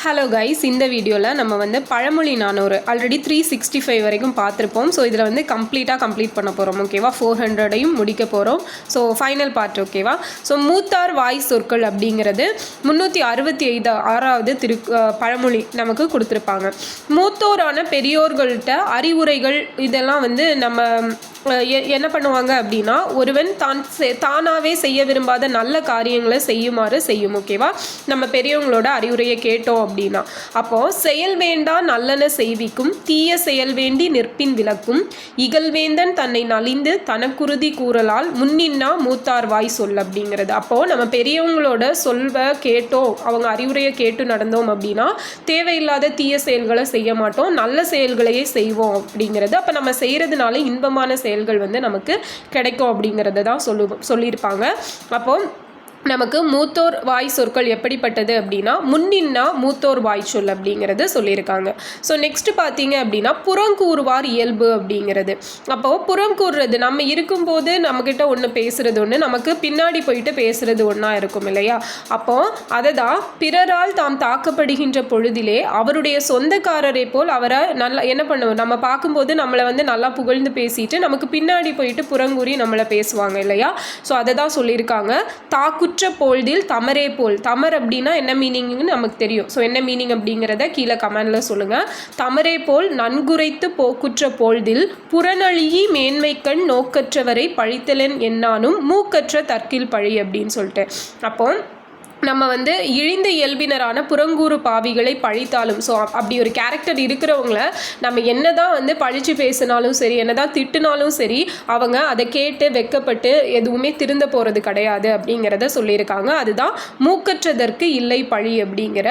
Hello guys, இந்த வீடியோவில் நம்ம வந்து பழமொழி 400 ஆல்ரெடி 365 வரைக்கும் பார்த்துருப்போம். ஸோ இதில் வந்து கம்ப்ளீட் பண்ண போகிறோம். ஓகேவா, 400ஐயும் முடிக்க போகிறோம். So final part. ஓகேவா. ஸோ மூத்தார் வாய் சொற்கள் அப்படிங்கிறது 365வது பழமொழி நமக்கு கொடுத்துருப்பாங்க. மூத்தோரான பெரியோர்கள்ட்ட அறிவுரைகள் இதெல்லாம் வந்து நம்ம என்ன பண்ணுவாங்க அப்படின்னா, ஒருவன் தானாகவே செய்ய விரும்பாத நல்ல காரியங்களை செய்யுமாறு செய்யும். ஓகேவா, நம்ம பெரியவங்களோட அறிவுரையை கேட்டோம் அப்படின்னா, அப்போது செயல் வேண்டா நல்லன செய்விக்கும், தீய செயல் வேண்டி நிற்பின் விளக்கும், இகழ்வேந்தன் தன்னை நலிந்து தனக்குறுதி கூறலால் முன்னின்னா மூத்தார் வாய் சொல் அப்படிங்கிறது. அப்போது நம்ம பெரியவங்களோட கேட்டோம், அவங்க அறிவுரையை கேட்டு நடந்தோம் அப்படின்னா தேவையில்லாத தீய செயல்களை செய்ய மாட்டோம், நல்ல செயல்களையே செய்வோம் அப்படிங்கிறது. அப்போ நம்ம செய்கிறதுனால இன்பமான செயல்கள் வந்து நமக்கு கிடைக்கும் அப்படிங்கிறத தான் சொல்லியிருப்பாங்க. அப்போ நமக்கு மூத்தோர் வாய் சொற்கள் எப்படிப்பட்டது அப்படின்னா, முன்னின்னா மூத்தோர் வாய் சொல் அப்படிங்கிறது சொல்லியிருக்காங்க. ஸோ நெக்ஸ்ட் பார்த்தீங்க அப்படின்னா, புறங்கூறுவார் இயல்பு அப்படிங்கிறது. அப்போது புறம் கூறுறது, நம்ம இருக்கும்போது நம்மக்கிட்ட ஒன்று பேசுகிறது ஒன்று, நமக்கு பின்னாடி போயிட்டு பேசுகிறது ஒன்றா இருக்கும் இல்லையா. அப்போது அதை தான் பிறரால் தாம் தாக்கப்படுகின்ற பொழுதிலே அவருடைய சொந்தக்காரரை போல் அவரை நல்லா என்ன பண்ணுவோம், நம்ம பார்க்கும்போது நம்மளை வந்து நல்லா புகழ்ந்து பேசிட்டு நமக்கு பின்னாடி போயிட்டு புறங்கூறி நம்மளை பேசுவாங்க இல்லையா. ஸோ அதை தான் சொல்லியிருக்காங்க. போல்தில் தமரே போல். தமர் அப்படின்னா என்ன மீனிங்னு நமக்கு தெரியும். ஸோ என்ன மீனிங் அப்படிங்கிறத கீழே கமெண்டில் சொல்லுங்கள். தமரே போல் நன்குரைத்து போக்குற்ற போல்தில் புறநழியி மேன்மைக்கண் நோக்கற்றவரை பழித்தலன் என்னானும் மூக்கற்ற தற்கில் பழி அப்படின்னு சொல்லிட்டு. அப்போ நம்ம வந்து இழிந்த இயல்பினரான புறங்கூறு பாவிகளை பழித்தாலும், ஸோ அப்படி ஒரு கேரக்டர் இருக்கிறவங்கள நம்ம என்ன தான் வந்து பழித்து பேசினாலும் சரி, என்ன தான் திட்டுனாலும் சரி, அவங்க அதை கேட்டு வெக்கப்பட்டு எதுவுமே திருந்த போகிறது கிடையாது அப்படிங்கிறத சொல்லியிருக்காங்க. அதுதான் மூக்கற்றதற்கு இல்லை பழி அப்படிங்கிற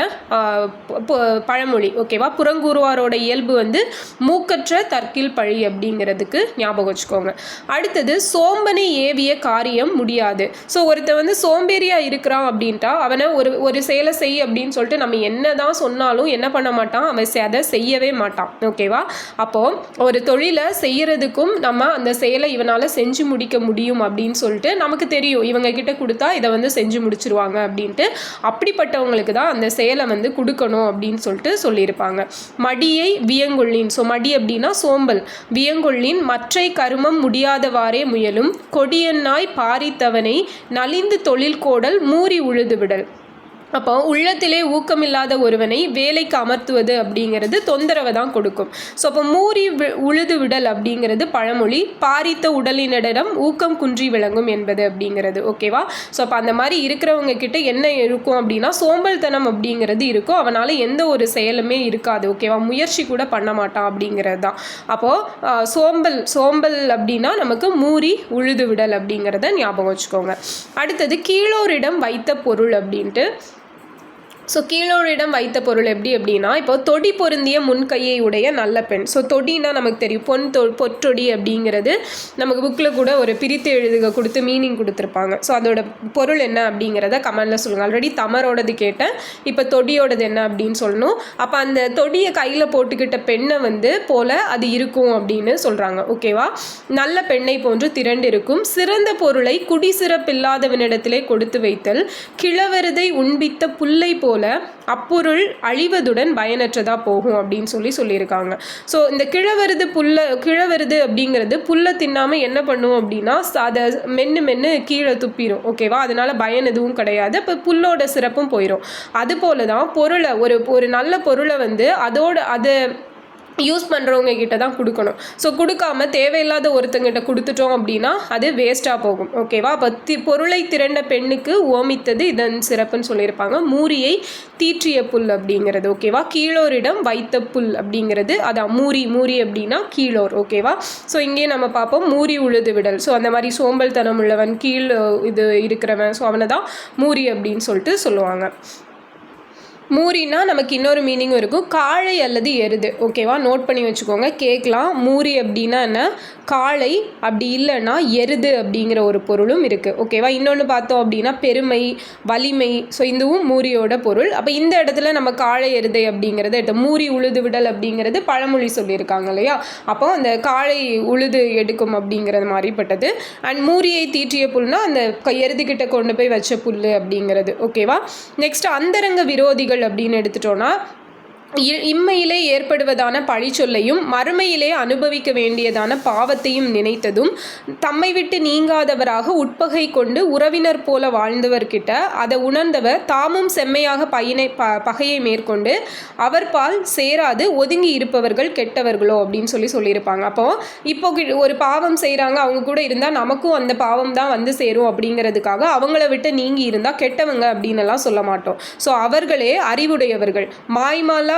பழமொழி. ஓகேவா, புறங்கூறுவாரோட இயல்பு வந்து மூக்கற்ற தற்கில் பழி அப்படிங்கிறதுக்கு ஞாபகம் வச்சுக்கோங்க. அடுத்தது சோம்பனை ஏவிய காரியம் முடியாது. ஸோ ஒருத்தர் வந்து சோம்பேறியாக இருக்கிறான் அப்படின்ட்டா அவனை ஒரு செயலை செய் அப்படின்னு சொல்லிட்டு நம்ம என்ன தான் சொன்னாலும் என்ன பண்ண மாட்டான், அவன் அதை செய்யவே மாட்டான். ஓகேவா, அப்போது ஒரு தொழிலை செய்கிறதுக்கும் நம்ம அந்த செயலை இவனால் செஞ்சு முடிக்க முடியும் அப்படின்னு சொல்லிட்டு நமக்கு தெரியும், இவங்க கிட்ட கொடுத்தா இதை வந்து செஞ்சு முடிச்சிருவாங்க அப்படின்ட்டு. அப்படிப்பட்டவங்களுக்கு தான் அந்த செயலை வந்து கொடுக்கணும் அப்படின்னு சொல்லிட்டு சொல்லியிருப்பாங்க. மடியை வியங்கொள்ளின். ஸோ மடி அப்படின்னா சோம்பல். வியங்கொள்ளின் மற்றை கருமம் முடியாதவாறே முயலும் கொடியன்னாய் பாரித்தவனை நலிந்து தொழில் கோடல் மூறி உழுது விடல். அப்போ உள்ளத்திலே ஊக்கமில்லாத ஒருவனை வேலைக்கு அமர்த்துவது அப்படிங்கிறது தொந்தரவை தான் கொடுக்கும். ஸோ அப்போ மூறி உழுது விடல் அப்படிங்கிறது பழமொழி. பாரித்த உடலினிடம் ஊக்கம் குன்றி விளங்கும் என்பது அப்படிங்கிறது. ஓகேவா, ஸோ அப்போ அந்த மாதிரி இருக்கிறவங்க கிட்ட என்ன இருக்கும் அப்படின்னா சோம்பல்தனம் அப்படிங்கிறது இருக்கும், அவனால் எந்த ஒரு செயலுமே இருக்காது. ஓகேவா, முயற்சி கூட பண்ண மாட்டான் அப்படிங்கிறது தான். அப்போது சோம்பல் அப்படின்னா நமக்கு மூறி உழுது விடல் அப்படிங்கிறத ஞாபகம் வச்சுக்கோங்க. அடுத்தது கீழோரிடம் வைத்த பொருள் அப்படின்ட்டு. ஸோ கீழோரிடம் வைத்த பொருள் எப்படி அப்படின்னா, இப்போ தொடி பொருந்திய முன்கையை உடைய நல்ல பெண். ஸோ தொடினா நமக்கு தெரியும், பொற்றொடி அப்படிங்கிறது நமக்கு புக்கில் கூட ஒரு பிரித்து எழுதுக கொடுத்து மீனிங் கொடுத்துருப்பாங்க. ஸோ அதோட பொருள் என்ன அப்படிங்கிறத கமெண்டில் சொல்லுங்கள். ஆல்ரெடி தமரோடது கேட்டேன், இப்போ தொடியோடது என்ன அப்படின்னு சொல்லணும். அப்போ அந்த தொடியை கையில் போட்டுக்கிட்ட பெண்ணை வந்து போல் அது இருக்கும் அப்படின்னு சொல்கிறாங்க. ஓகேவா, நல்ல பெண்ணை போன்று திரண்டு இருக்கும். சிறந்த பொருளை குடிசிறப்பில்லாதவனிடத்திலே கொடுத்து வைத்தல். கிழவருதை உண்பித்த புல்லை போல அப்பொருள் அழிவதுடன் பயனற்றதா போகும் அப்படின்னு சொல்லியிருக்காங்க. ஸோ இந்த கிழவருது அப்படிங்கிறது புல்லை தின்னாமல் என்ன பண்ணும் அப்படின்னா அதை மென்று கீழே துப்பிடும். ஓகேவா, அதனால பயன் எதுவும் கிடையாது. இப்போ புல்லோட சிறப்பும் போயிடும். அது போல தான் பொருளை ஒரு நல்ல பொருளை வந்து அதை யூஸ் பண்ணுறவங்க கிட்ட தான் கொடுக்கணும். ஸோ கொடுக்காம தேவையில்லாத ஒருத்தங்கிட்ட கொடுத்துட்டோம் அப்படின்னா அது வேஸ்ட்டாக போகும். ஓகேவா, அப்போ பொருளை திரண்ட பெண்ணுக்கு ஓமித்தது இதன் சிறப்புன்னு சொல்லியிருப்பாங்க. மூரியை தீற்றிய புல் அப்படிங்கிறது. ஓகேவா, கீழோரிடம் வைத்த புல் அப்படிங்கிறது அதான் மூரி அப்படின்னா கீழோர். ஓகேவா, ஸோ இங்கேயே நம்ம பார்ப்போம் மூரி உழுது விடல். ஸோ அந்த மாதிரி சோம்பல் தனம் உள்ளவன், கீழ் இது இருக்கிறவன், ஸோ அவனை தான் மூரி அப்படின்னு சொல்லிட்டு சொல்லுவாங்க. மூரினா நமக்கு இன்னொரு மீனிங்கும் இருக்கும், காளை அல்லது எருது. ஓகேவா, நோட் பண்ணி வச்சுக்கோங்க, கேட்கலாம். மூரி அப்படின்னா என்ன, காளை, அப்படி இல்லைன்னா எருது அப்படிங்கிற ஒரு பொருளும் இருக்குது. ஓகேவா, இன்னொன்று பார்த்தோம் அப்படின்னா பெருமை, வலிமை. ஸோ இதுவும் மூரியோட பொருள். அப்போ இந்த இடத்துல நம்ம காளை எருதை அப்படிங்கிறத எடுத்து மூரி உழுது விடல் அப்படிங்கிறது பழமொழி சொல்லியிருக்காங்க இல்லையா. அப்போ அந்த காளை உழுது எடுக்கும் அப்படிங்கிறது மாதிரிப்பட்டது. அண்ட் மூரியை தீற்றிய புல்னா அந்த எருதுகிட்ட கொண்டு போய் வச்ச புல் அப்படிங்கிறது. ஓகேவா, நெக்ஸ்ட் அந்தரங்க விரோதிகள் விரோதிகள் அப்படின்னு எடுத்துட்டோன்னா இம்மையிலே ஏற்படுவதான பழிச்சொல்லையும் மறுமையிலே அனுபவிக்க வேண்டியதான பாவத்தையும் நினைத்ததும் தம்மை விட்டு நீங்காதவராக உட்பகை கொண்டு உறவினர் போல வாழ்ந்தவர்கிட்ட அதை உணர்ந்தவர் தாமும் செம்மையாக பகையை மேற்கொண்டு அவர் பால் சேராது ஒதுங்கி இருப்பவர்கள் கெட்டவர்களோ அப்படின்னு சொல்லியிருப்பாங்க. இப்போ ஒரு பாவம் செய்கிறாங்க, அவங்க கூட இருந்தால் நமக்கும் அந்த பாவம் தான் வந்து சேரும் அப்படிங்கிறதுக்காக அவங்கள விட்டு நீங்கி இருந்தால் கெட்டவங்க அப்படின்னு எல்லாம் சொல்ல மாட்டோம். ஸோ அவர்களே அறிவுடையவர்கள். மாய்மால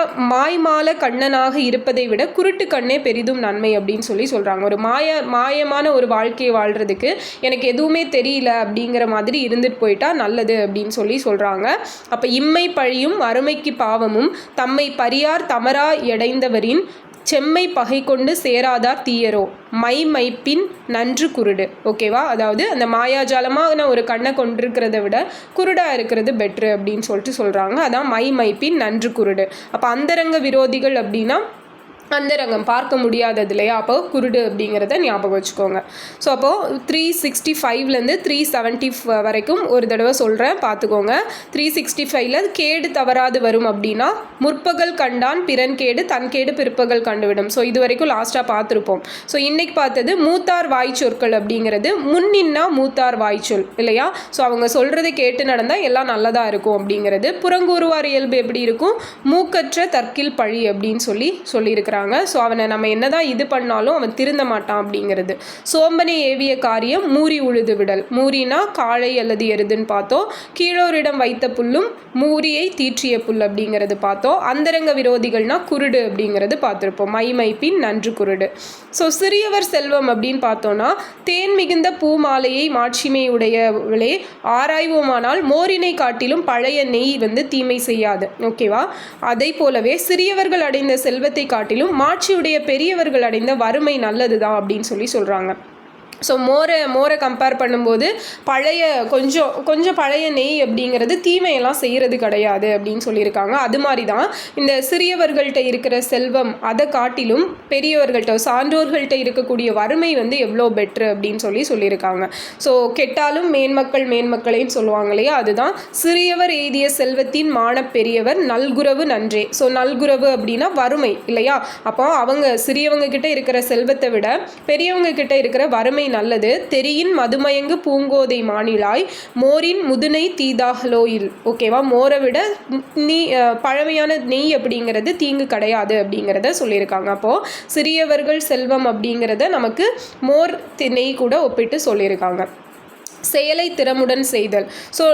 கண்ணனாக இருப்பதை விட குருட்டு கண்ணே பெரிதும் நன்மை அப்படின்னு சொல்கிறாங்க. ஒரு மாயமான ஒரு வாழ்க்கையை வாழ்கிறதுக்கு எனக்கு எதுவுமே தெரியல அப்படிங்கிற மாதிரி இருந்துட்டு போயிட்டா நல்லது அப்படின்னு சொல்கிறாங்க. அப்போ இம்மை பழியும் அருமைக்கு பாவமும் தம்மை பரியார் தமரா எடைந்தவரின் செம்மை பகை கொண்டு சேராதார் தீயரோ மைப்பின் நன்று குருடு. ஓகேவா? அதாவது அந்த மாயாஜாலமாக ஒரு கண்ணை கொண்டிருக்கிறத விட குருடாக இருக்கிறது பெட்ரு அப்படின்னு சொல்கிறாங்க. அதான் மைப்பின் நன்று குருடு. அப்போ அந்தரங்க விரோதிகள் அப்படின்னா அந்தரங்கம் பார்க்க முடியாதது இல்லையா? அப்போ குருடு அப்படிங்கிறத ஞாபகம் வச்சுக்கோங்க. ஸோ அப்போது 365 370 வரைக்கும் ஒரு தடவை சொல்கிறேன், பார்த்துக்கோங்க. 365 கேடு தவறாது வரும் அப்படின்னா முற்பகல் கண்டான் பிறன் கேடு தன் கேடு பிற்பகல் கண்டுவிடும். ஸோ இது வரைக்கும் லாஸ்ட்டாக பார்த்துருப்போம். ஸோ இன்றைக்கி பார்த்தது மூத்தார் வாய்ச்சொற்கள் அப்படிங்கிறது முன்னின்னா மூத்தார் வாய்ச்சொல் இல்லையா? ஸோ அவங்க சொல்கிறத கேட்டு நடந்தால் எல்லாம் நல்லதாக இருக்கும் அப்படிங்கிறது. புறங்கூறுவார் இயல்பு எப்படி இருக்கும்? மூக்கற்ற தற்கில் பழி அப்படின்னு சொல்லியிருக்கிறாங்க. ஸோ அவனை நம்ம என்னதான் இது பண்ணாலும் அவன் திருந்த மாட்டான் அப்படிங்கிறது. சோம்பனை ஏவிய காரியம் மூரி உழுது விடல். மூரினா காளை அல்லது எருதுன்னு பார்த்தோம். கீழோரிடம் வைத்த புல்லும் மூரியை தீற்றிய புல் அப்படிங்கிறது பார்த்தோம். அந்தரங்க விரோதிகள்னா குருடு அப்படிங்கிறது பார்த்துருப்போம். மைப்பின் நன்று குருடு. ஸோ சிறியவர் செல்வம் அப்படின்னு பார்த்தோன்னா தேன் மிகுந்த பூ மாலையை மாட்சிமை உடையவளே ஆராய்வோமானால் மோரினை காட்டிலும் பழைய நெய் வந்து தீமை செய்யாது. ஓகேவா? அதை போலவே சிறியவர்கள் அடைந்த செல்வத்தை காட்டிலும் மாட்சியுடைய பெரியவர்கள் அடைந்த வறுமை நல்லது தான் அப்படின்னு சொல்கிறாங்க. ஸோ மோரை கம்பேர் பண்ணும்போது கொஞ்சம் பழைய நெய் அப்படிங்கிறது தீமையெல்லாம் செய்கிறது கிடையாது அப்படின்னு சொல்லியிருக்காங்க. அது மாதிரி தான் இந்த சிறியவர்கள்ட்ட இருக்கிற செல்வம் அதை காட்டிலும் பெரியவர்கள்ட்ட சான்றோர்கள்ட்ட இருக்கக்கூடிய வறுமை வந்து எவ்வளோ பெட்ரு அப்படின்னு சொல்லியிருக்காங்க. ஸோ கெட்டாலும் மேன்மக்களையும் சொல்லுவாங்க இல்லையா? அதுதான் சிறியவர் எய்திய செல்வத்தின் மான பெரியவர் நல்குறவு நன்றே. ஸோ நல்குறவு அப்படின்னா வறுமை இல்லையா? அப்போ அவங்க சிறியவங்க கிட்ட இருக்கிற செல்வத்தை விட பெரியவங்க கிட்ட இருக்கிற வறுமை நல்லது. தெரியின் மதுமயங்கு பூங்கோதை மாநிலாய் மோரின் முதுனை தீதாகலோயில். ஓகேவா? மோரை விட பழமையான நெய் அப்படிங்கிறது தீங்கு கிடையாது அப்படிங்கிறத சொல்லியிருக்காங்க. அப்போது சிறியவர்கள் செல்வம் அப்படிங்கிறத நமக்கு மோர் நெய் கூட ஒப்பிட்டு சொல்லியிருக்காங்க. செயலை திறமுடன் செய்தல். ஸோ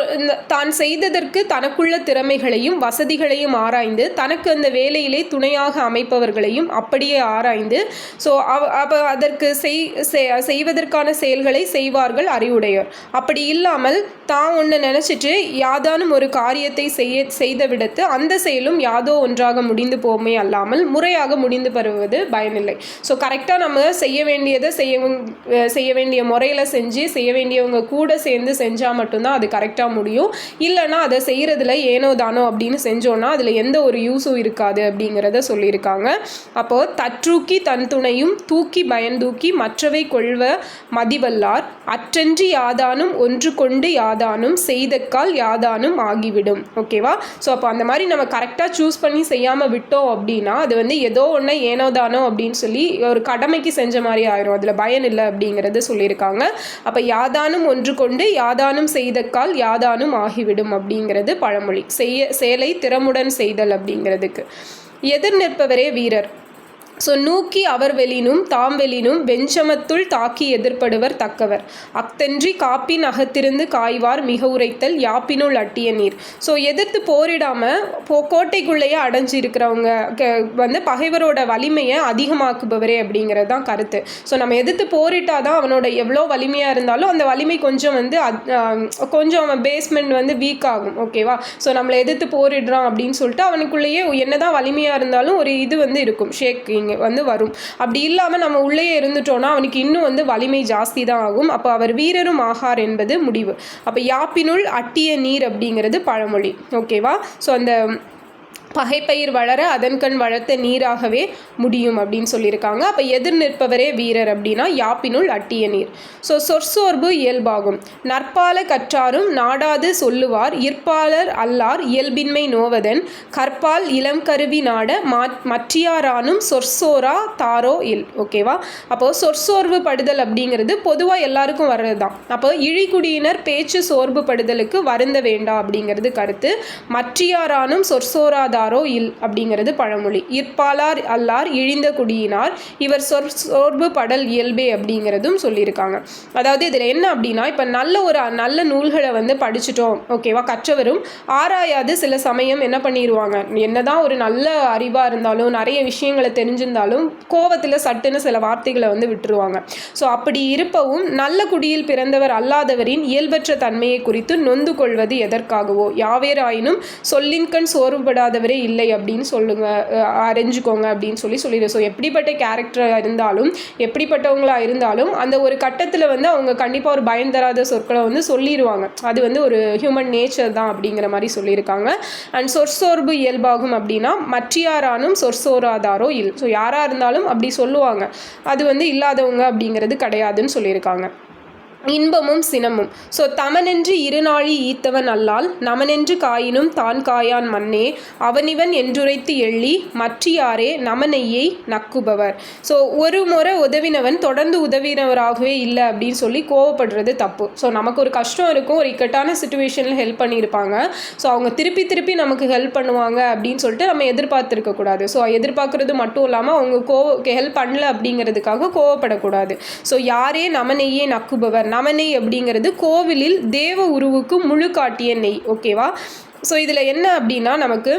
தான் செய்ததற்கு தனக்குள்ள திறமைகளையும் வசதிகளையும் ஆராய்ந்து தனக்கு அந்த வேலையிலே துணையாக அமைப்பவர்களையும் அப்படியே ஆராய்ந்து ஸோ அப்போ அதற்கு செய்வதற்கான செயல்களை செய்வார்கள் அறிவுடையோர். அப்படி இல்லாமல் தான் ஒன்று நினச்சிட்டு யாதானும் ஒரு காரியத்தை செய்த விடத்து அந்த செயலும் யாதோ ஒன்றாக முடிந்து போமே அல்லாமல் முறையாக முடிந்து பெறுவது பயனில்லை. ஸோ கரெக்டாக நம்ம செய்ய வேண்டியதை செய்ய வேண்டிய முறையில் செஞ்சு செய்ய வேண்டியவங்க கூட சேர்ந்து செஞ்சால் மட்டும்தான் அது கரெக்டாக முடியும். இல்லைனா அதை செய்கிறதுல ஏனோ தானோ அப்படின்னு செஞ்சோன்னா அதில் எந்த ஒரு யூஸும் இருக்காது அப்படிங்கிறத சொல்லியிருக்காங்க. அப்போது தற்றூக்கி தன் துணையும் தூக்கி பயந்தூக்கி மற்றவை கொள்வ மதிவல்லார் அற்றன்றி யாதானும் ஒன்று கொண்டு யாதானும் செய்தக்கால் யாதானும் ஆகிவிடும். ஓகேவா? ஸோ அப்போ அந்த மாதிரி நம்ம கரெக்டாக சூஸ் பண்ணி செய்யாமல் விட்டோம் அப்படின்னா அது வந்து ஏதோ ஒன்று ஏனோ தானோ அப்படின்னு சொல்லி ஒரு கடமைக்கு செஞ்ச மாதிரி ஆயிரும். அதில் பயன் இல்லை அப்படிங்கிறது சொல்லியிருக்காங்க. அப்போ யாதானும் ஒன்று கொண்டு யாதானும் செய்தக்கால் யாதானும் ஆகிவிடும் அப்படிங்கிறது பழமொழி. செயலை திறமுடன் செய்தல் அப்படிங்கிறதுக்கு. எதிர் நிற்பவரே வீரர். ஸோ நூக்கி அவர் வெளினும் தாம் வெளினும் வெஞ்சமத்துள் தாக்கி எதிர்ப்படுவர் தக்கவர் அக்தன்றி காப்பின் அகத்திருந்து காய்வார் மிக உரைத்தல் யாப்பினுள் அட்டிய நீர். ஸோ எதிர்த்து போரிடாமல் கோட்டைக்குள்ளேயே அடைஞ்சு இருக்கிறவங்க வந்து பகைவரோட வலிமையை அதிகமாக்குபவரே அப்படிங்கிறது தான் கருத்து. ஸோ நம்ம எதிர்த்து போரிட்டால் தான் அவனோட எவ்வளோ வலிமையாக இருந்தாலும் அந்த வலிமை கொஞ்சம் வந்து கொஞ்சம் அவன் பேஸ்மெண்ட் வந்து வீக் ஆகும். ஓகேவா? ஸோ நம்மளை எதிர்த்து போரிடுறான் அப்படின்னு சொல்லிட்டு அவனுக்குள்ளேயே என்னதான் வலிமையாக இருந்தாலும் ஒரு இது வந்து இருக்கும், ஷேக்கிங் வந்து வரும். அப்படி இல்லாமல் நம்ம உள்ளே இருந்துட்டோம்னா அவனுக்கு இன்னும் வந்து வலிமை ஜாஸ்தி தான் ஆகும். அப்போ அவர் வீரரும் ஆகார் என்பது முடிவு. அப்போ யாப்பினுள் அட்டிய நீர் அப்படிங்கிறது பழமொழி. ஓகேவா? ஸோ அந்த பகைப்பயிர் வளர அதன்கண் வளர்த்த நீராகவே முடியும் அப்படின்னு சொல்லியிருக்காங்க. அப்போ எதிர் நிற்பவரே வீரர் அப்படின்னா யாப்பினுள் அட்டிய நீர். ஸோ சொற்சோர்பு இயல்பாகும். நற்பால கற்றாரும் நாடாது சொல்லுவார் இற்பாலர் அல்லார் இயல்பின்மை நோவதன் கற்பால் இளம் கருவி நாட மற்றியாரானும் சொற்சோரா தாரோ இல். ஓகேவா? அப்போது சொற்சோர்வு படுதல் அப்படிங்கிறது பொதுவாக எல்லாருக்கும் வர்றது தான். அப்போ இழிகுடியினர் பேச்சு சோர்வு படுதலுக்கு வருந்த வேண்டாம் அப்படிங்கிறது கருத்து. மற்றியாரானும் சொற்சோராத இல் அப்படிங்கிறது பழமொழி. இற்பாலார் அல்லார் இழிந்த குடியினார் இவர் சோர்வு படல் இயல்பே அப்படிங்கிறதும் சொல்லியிருக்காங்க. அதாவது இதில் என்ன அப்படின்னா, இப்போ நல்ல நூல்களை வந்து படிச்சுட்டோம், ஓகேவா, கற்றவரும் ஆராயாது சில சமயம் என்ன பண்ணிடுவாங்க, என்னதான் ஒரு நல்ல அறிவாக இருந்தாலும் நிறைய விஷயங்களை தெரிஞ்சிருந்தாலும் கோவத்தில் சட்டுன்னு சில வார்த்தைகளை வந்து விட்டுருவாங்க. ஸோ அப்படி இருப்பவும் நல்ல குடியில் பிறந்தவர் அல்லாதவரின் இயல்பற்ற தன்மையை குறித்து நொந்து கொள்வது எதற்காகவோ யாவேராயினும் சொல்லின்கண் சோர்வுபடாதவர் இல்லை அப்படின்னு சொல்லுங்க, அறிஞ்சுக்கோங்க அப்படின்னு சொல்லிடுறோம். ஸோ எப்படிப்பட்ட கேரக்டராக இருந்தாலும் எப்படிப்பட்டவங்களாக இருந்தாலும் அந்த ஒரு கட்டத்தில் வந்து அவங்க கண்டிப்பாக ஒரு பயம் தராத சொற்களை வந்து சொல்லிடுவாங்க. அது வந்து ஒரு ஹியூமன் நேச்சர் தான் அப்படிங்கிற மாதிரி சொல்லியிருக்காங்க. அண்ட் சொற்சோர்பு இயல்பாகும் அப்படின்னா மற்றியாரானும் சொற்சோராதாரோ இல். ஸோ யாராக இருந்தாலும் அப்படி சொல்லுவாங்க, அது வந்து இல்லாதவங்க அப்படிங்கிறது கிடையாதுன்னு சொல்லியிருக்காங்க. இன்பமும் சினமும். ஸோ தமனென்று இருநாழி ஈத்தவன் அல்லால் நமனென்று காயினும் தான் காயான் மண்ணே அவனிவன் என்றுரைத்து எள்ளி மற்றியாரே நமனையை நக்குபவர். ஸோ ஒரு முறை உதவினவன் தொடர்ந்து உதவினவராகவே இல்லை அப்படின்னு சொல்லி கோவப்படுறது தப்பு. ஸோ நமக்கு ஒரு கஷ்டம் இருக்கும், ஒரு இக்கட்டான சுச்சுவேஷனில் ஹெல்ப் பண்ணியிருப்பாங்க, ஸோ அவங்க திருப்பி திருப்பி நமக்கு ஹெல்ப் பண்ணுவாங்க அப்படின்னு சொல்லிட்டு நம்ம எதிர்பார்த்துருக்கக்கூடாது. ஸோ எதிர்பார்க்குறது மட்டும் இல்லாமல் அவங்க ஹெல்ப் பண்ணல அப்படிங்கிறதுக்காக கோவப்படக்கூடாது. ஸோ யாரே நமனையே நக்குபவர். நமனை அப்படிங்கிறது கோவிலில் தேவ உருவுக்கு முழு காட்டிய நெய். ஓகேவா? ஸோ இதில் என்ன அப்படின்னா, நமக்கு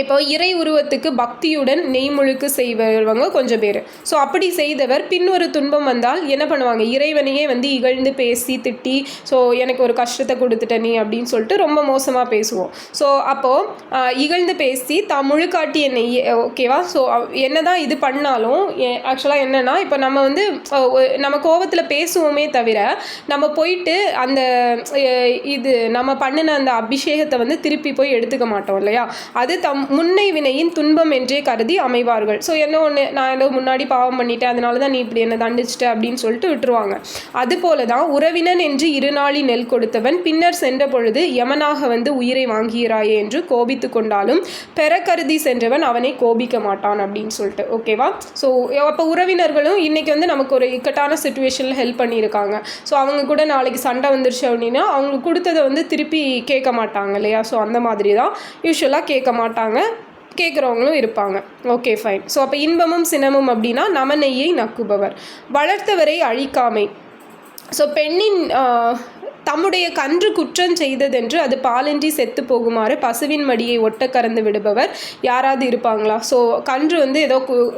இப்போ இறை உருவத்துக்கு பக்தியுடன் நெய்முழுக்கு செய்வங்க கொஞ்சம் பேர். ஸோ அப்படி செய்தவர் பின்னொரு துன்பம் வந்தால் என்ன பண்ணுவாங்க, இறைவனையே வந்து இகழ்ந்து பேசி திட்டி, ஸோ எனக்கு ஒரு கஷ்டத்தை கொடுத்துட்ட நீ அப்படின்னு சொல்லிட்டு ரொம்ப மோசமாக பேசுவோம். ஸோ அப்போது இகழ்ந்து பேசி தான் முழுக்காட்டிய நெய். ஓகேவா? ஸோ என்ன தான் இது பண்ணாலும் ஆக்சுவலாக என்னென்னா, இப்போ நம்ம வந்து நம்ம கோபத்தில் பேசுவோமே தவிர நம்ம போயிட்டு அந்த இது நம்ம பண்ணின அந்த அபிஷேகத்தை வந்து திருப்பி போய் எடுத்துக்க மாட்டோம் இல்லையா? அது முன்னை வினையின் துன்பம் என்றே கருதி அமைவார்கள். ஸோ என்ன ஒன்று, நான் ஏதோ முன்னாடி பாவம் பண்ணிட்டேன் அதனால தான் நீ இப்படி என்ன தண்டிச்சிட்ட அப்படின்னு சொல்லிட்டு விட்டுருவாங்க. அதுபோல தான் உறவினன் என்று இருநாளி நெல் கொடுத்தவன் பின்னர் சென்ற பொழுது யமனாக வந்து உயிரை வாங்குகிறாயே என்று கோபித்து கொண்டாலும் பெற கருதி சென்றவன் அவனை கோபிக்க மாட்டான் அப்படின்னு சொல்லிட்டு. ஓகேவா? ஸோ அப்போ உறவினர்களும் இன்றைக்கி வந்து நமக்கு ஒரு இக்கட்டான சுச்சுவேஷனில் ஹெல்ப் பண்ணியிருக்காங்க. ஸோ அவங்க கூட நாளைக்கு சண்டை வந்துருச்சு அப்படின்னா அவங்களுக்கு கொடுத்ததை வந்து திருப்பி கேட்க மாட்டாங்க இல்லையா? ஸோ அந்த மாதிரி தான் யூஸ்வலாக கேட்க மாட்டாங்க, கேட்குறவங்களும் இருப்பாங்க. Okay, fine. ஸோ அப்போ இன்பமும் சினமும் அப்படின்னா நமனையை நக்குபவர். வளர்த்தவரை அழிக்காமை. ஸோ பெண்ணின் தம்முடைய கன்று குற்றம் செய்ததென்று அது பாலின்றி செத்து போகுமாறு பசுவின் மடியை ஒட்ட கறந்து விடுபவர் யாராவது இருப்பாங்களா? ஸோ கன்று வந்து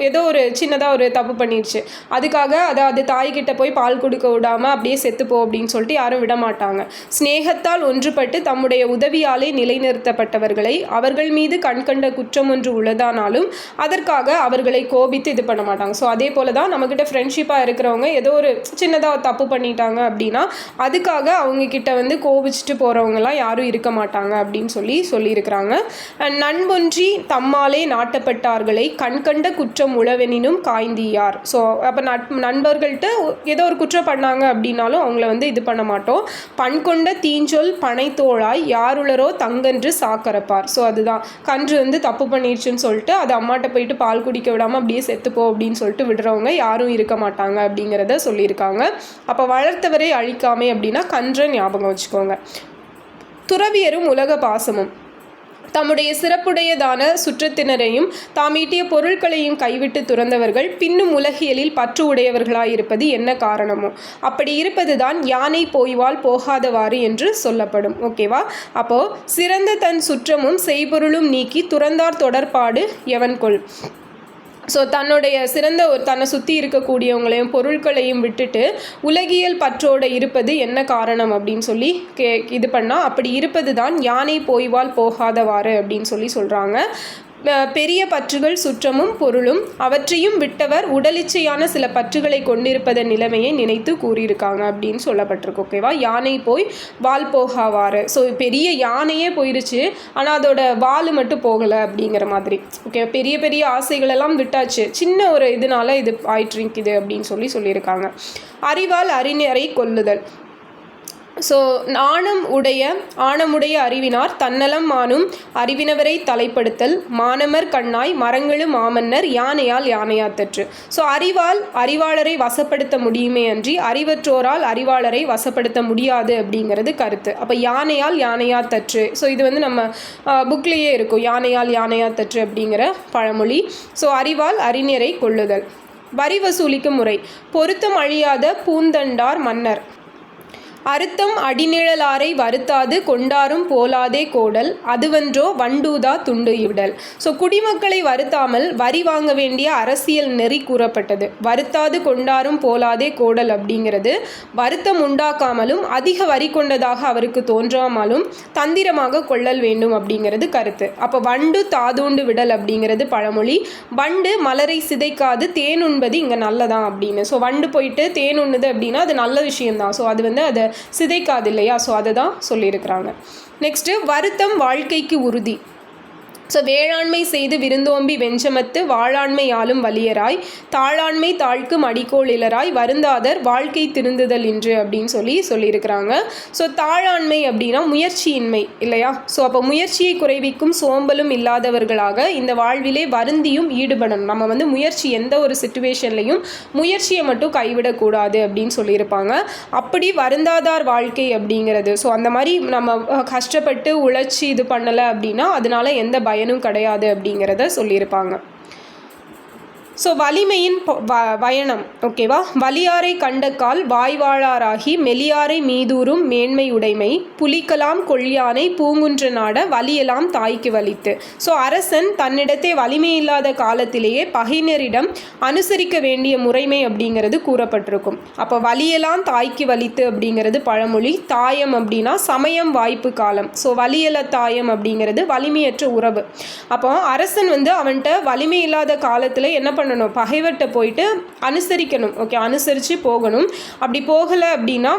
ஏதோ ஒரு சின்னதாக ஒரு தப்பு பண்ணிடுச்சு, அதுக்காக அது தாய்கிட்ட போய் பால் கொடுக்க விடாமல் அப்படியே செத்துப்போ அப்படின்னு சொல்லிட்டு யாரும் விட மாட்டாங்க. ஸ்நேகத்தால் ஒன்றுபட்டு தம்முடைய உதவியாலே நிலைநிறுத்தப்பட்டவர்களை அவர்கள் மீது கண்கண்ட குற்றம் ஒன்று உள்ளதானாலும் அதற்காக அவர்களை கோபித்து இது பண்ண மாட்டாங்க. ஸோ அதே போல தான் நம்மக்கிட்ட ஃப்ரெண்ட்ஷிப்பாக இருக்கிறவங்க ஏதோ ஒரு சின்னதாக தப்பு பண்ணிட்டாங்க அப்படின்னா அதுக்காக அவங்கக்கிட்ட வந்து கோபிச்சுட்டு போகிறவங்கலாம் யாரும் இருக்க மாட்டாங்க அப்படின்னு சொல்லியிருக்கிறாங்க. நண்பொன்றி தம்மாலே நாட்டப்பட்டார்களை கண்கண்ட குற்றம் உளவெனினும் காய்ந்தியார். ஸோ அப்போ நண்பர்கள்ட்ட ஏதோ ஒரு குற்றம் பண்ணாங்க அப்படின்னாலும் அவங்கள வந்து இது பண்ண மாட்டோம். பண்கொண்ட தீஞ்சொல் பனைத்தோளாய் யாருளரோ தங்கன்று சாக்கரப்பார். ஸோ அதுதான், கன்று வந்து தப்பு பண்ணிடுச்சுன்னு சொல்லிட்டு அது அம்மாட்ட போயிட்டு பால் குடிக்க விடாமல் அப்படியே செத்துப்போ அப்படின்னு சொல்லிட்டு விடுறவங்க யாரும் இருக்க மாட்டாங்க அப்படிங்கிறத சொல்லியிருக்காங்க. அப்போ வளர்த்தவரை அழிக்காமை அப்படின்னா கன்றை ஞாபகம் வச்சுக்கோங்க. துறவியரும் உலக பாசமும். தம்முடைய சிறப்புடையதான சுற்றத்தினரையும் தாம் ஈட்டிய பொருட்களையும் கைவிட்டு துறந்தவர்கள் பின்னும் உலகியலில் பற்று உடையவர்களாயிருப்பது என்ன காரணமோ அப்படி இருப்பதுதான் யானை போய்வால் போகாதவாறு என்று சொல்லப்படும். ஓகேவா? அப்போது சிறந்த தன் சுற்றமும் செய்பொருளும் நீக்கி துறந்தார் தொடர்பாடு எவன் கொள். ஸோ தன்னுடைய தன்னை சுற்றி இருக்கக்கூடியவங்களையும் பொருட்களையும் விட்டுட்டு உலகியல் பற்றோடு இருப்பது என்ன காரணம் அப்படின்னு சொல்லி இது பண்ணால் அப்படி இருப்பது தான் யானை போய்வால் போகாதவாறு அப்படின்னு சொல்கிறாங்க. பெரிய பற்றுகள் சுற்றமும் பொருளும் அவற்றையும் விட்டவர் உடலிச்சையான சில பற்றுகளை கொண்டிருப்பதன் நிலைமையை நினைத்து கூறியிருக்காங்க அப்படின்னு சொல்லப்பட்டிருக்கு. ஓகேவா, யானை போய் வால் போகாவாறு. ஸோ பெரிய யானையே போயிருச்சு, ஆனால் அதோட வால் மட்டும் போகலை அப்படிங்கிற மாதிரி. ஓகே, பெரிய பெரிய ஆசைகளெல்லாம் விட்டாச்சு, சின்ன ஒரு இதனால இது ஆயிட்டிருக்குது அப்படின்னு சொல்லியிருக்காங்க. அறிவால் அறிஞரை கொல்லுதல். ஸோ ஆணமுடைய அறிவினார் தன்னலம் மானும் அறிவினவரை தலைப்படுத்தல் மானமர் கண்ணாய் மரங்களும் மாமன்னர் யானையால் யானையாத்தற்று. ஸோ அறிவாளரை வசப்படுத்த முடியுமே அன்றி அறிவற்றோரால் அறிவாளரை வசப்படுத்த முடியாது அப்படிங்கிறது கருத்து. அப்போ யானையால் யானையாத்தற்று. ஸோ இது வந்து நம்ம புக்லேயே இருக்கும், யானையால் யானையாத்தற்று அப்படிங்கிற பழமொழி. ஸோ அறிவால் அறிஞரை கொள்ளுதல். வரி வசூலிக்கும் முறை. பொருத்தம் அழியாத பூந்தண்டார் மன்னர் அறுத்தம் அடிநிழலாரை வருத்தாது கொண்டாரும் போலாதே கோடல் அதுவன்றோ வண்டூதா துண்டு விடல். ஸோ குடிமக்களை வருத்தாமல் வரி வாங்க வேண்டிய அரசியல் நெறி கூறப்பட்டது. வருத்தாது கொண்டாரும் போலாதே கோடல் அப்படிங்கிறது வருத்தம் உண்டாக்காமலும் அதிக வரி கொண்டதாக அவருக்கு தோன்றாமலும் தந்திரமாக கொள்ளல் வேண்டும் அப்படிங்கிறது கருத்து. அப்போ வண்டு தாதூண்டு விடல் அப்படிங்கிறது பழமொழி. வண்டு மலரை சிதைக்காது தேன் உண்பது இங்கே நல்லதான் அப்படின்னு. ஸோ வண்டு போயிட்டு தேன் உண்ணுது அப்படின்னா அது நல்ல விஷயம்தான். ஸோ அது வந்து அதை சிதைக்காது இல்லையா. ஸோ அதை தான் சொல்லியிருக்கிறாங்க. நெக்ஸ்ட்டு வருத்தம் வாழ்க்கைக்கு உறுதி. ஸோ வேளாண்மை செய்து விருந்தோம்பி வெஞ்சமத்து வாழாண்மை ஆளும் வலியராய் தாழாண்மை தாழ்க்கும் அடிக்கோள் இலராய் வருந்தாதர் வாழ்க்கை திருந்துதல் இன்று அப்படின்னு சொல்லியிருக்கிறாங்க. ஸோ தாழாண்மை அப்படின்னா முயற்சியின்மை இல்லையா. ஸோ அப்போ முயற்சியை குறைவிக்கும் சோம்பலும் இல்லாதவர்களாக இந்த வாழ்விலே வருந்தியும் ஈடுபடணும். நம்ம வந்து முயற்சி எந்த ஒரு சிச்சுவேஷன்லையும் முயற்சியை மட்டும் கைவிடக்கூடாது அப்படின்னு சொல்லியிருப்பாங்க. அப்படி வருந்தாதார் வாழ்க்கை அப்படிங்கிறது. ஸோ அந்த மாதிரி நம்ம கஷ்டப்பட்டு உழைச்சி இது பண்ணலை அப்படின்னா அதனால எந்த பயனும் கிடையாது அப்படிங்கிறத சொல்லியிருப்பாங்க. ஸோ வலிமையின் பயணம். ஓகேவா, வலியாரை கண்ட கால் வாய்வாழாராகி மெலியாரை மீதூரும் மேன்மை உடைமை புலிக்கலாம் கொள்ளியானை பூங்குன்ற நாட வலியெல்லாம் தாய்க்கு வலித்து. ஸோ அரசன் தன்னிடத்தே வலிமை இல்லாத காலத்திலேயே பகைஞரிடம் அனுசரிக்க வேண்டிய முறைமை அப்படிங்கிறது கூறப்பட்டிருக்கும். அப்போ வலியெல்லாம் தாய்க்கு வலித்து அப்படிங்கிறது பழமொழி. தாயம் அப்படின்னா சமயம் வாய்ப்பு காலம். ஸோ வலியல தாயம் அப்படிங்கிறது வலிமையற்ற உறவு. அப்போ அரசன் வந்து அவன்கிட்ட வலிமை இல்லாத காலத்தில் என்ன பண்ணணும், பகைவர்கிட்ட போயிட்டு அனுசரிக்கணும். ஓகே, அனுசரித்து போகணும். அப்படி போகலை அப்படின்னா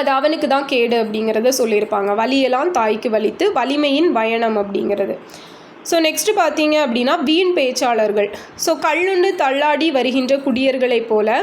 அது அவனுக்கு தான் கேடு அப்படிங்கிறத சொல்லியிருப்பாங்க. வலியெல்லாம் தாய்க்கு வலித்து வலிமையின் பயணம் அப்படிங்கிறது. ஸோ நெக்ஸ்ட்டு பார்த்தீங்க அப்படின்னா வீண் பேச்சாளர்கள். ஸோ கல்லுண்டு தள்ளாடி வருகின்ற குடியர்களைப் போல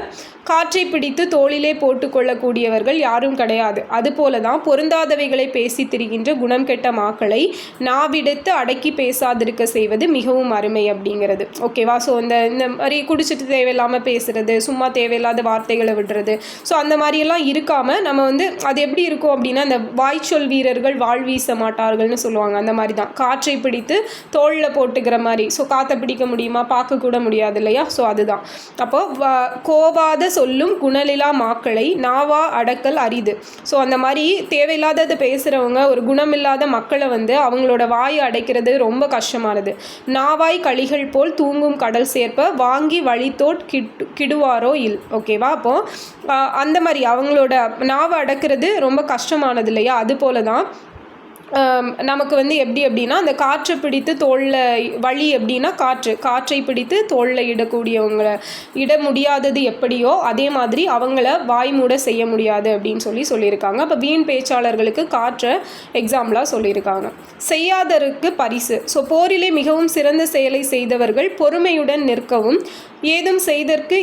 காற்றை பிடித்து தோளிலே போட்டுக்கொள்ளக்கூடியவர்கள் யாரும் கிடையாது. அதுபோல தான் பொருந்தாதவைகளை பேசி திரிகின்ற குணம் கெட்ட மாக்களை நாவிடுத்து அடக்கி பேசாதிருக்க செய்வது மிகவும் அருமை அப்படிங்கிறது. ஓகேவா. ஸோ இந்த மாதிரி குடிச்சிட்டு தேவையில்லாமல் பேசுகிறது, சும்மா தேவையில்லாத வார்த்தைகளை விடுறது, ஸோ அந்த மாதிரியெல்லாம் இருக்காமல் நம்ம வந்து அது எப்படி இருக்கும் அப்படின்னா இந்த வாய்ச்சொல் வீரர்கள் வாழ் வீச மாட்டார்கள்னு சொல்லுவாங்க. அந்த மாதிரி தான் காற்றை பிடித்து தோளில் போட்டுக்கிற மாதிரி. ஸோ காற்றை பிடிக்க முடியுமா, பார்க்கக்கூட முடியாது இல்லையா. ஸோ அதுதான். அப்போது கோவாத சொல்லும் குணலிலா மாக்களை நாவா அடக்கல் அரிது. ஸோ அந்த மாதிரி தேவையில்லாதது பேசுகிறவங்க, ஒரு குணமில்லாத மக்களை வந்து அவங்களோட வாயை அடைக்கிறது ரொம்ப கஷ்டமானது. நாவாய் களிகள் போல் தூங்கும் கடல் சேர்ப்ப வாங்கி வழித்தோட் கிடுவாரோ இல். ஓகேவா. அப்போது அந்த மாதிரி அவங்களோட நாவை அடக்கிறது ரொம்ப கஷ்டமானது இல்லையா. அது போல தான் நமக்கு வந்து எப்படி அப்படின்னா அந்த காற்றை பிடித்து தோளில் வழி அப்படின்னா காற்றை பிடித்து தோளில் இடக்கூடியவங்களை இட முடியாதது எப்படியோ அதே மாதிரி அவங்கள வாய் மூட செய்ய முடியாது அப்படின்னு சொல்லியிருக்காங்க. அப்போ வீண் பேச்சாளர்களுக்கு காற்றை எக்ஸாம்பிளாக சொல்லியிருக்காங்க. செய்யாதருக்கு பரிசு. ஸோ போரிலே மிகவும் சிறந்த செயலை செய்தவர்கள் பொறுமையுடன் நிற்கவும் ஏதும் செய்தற்கு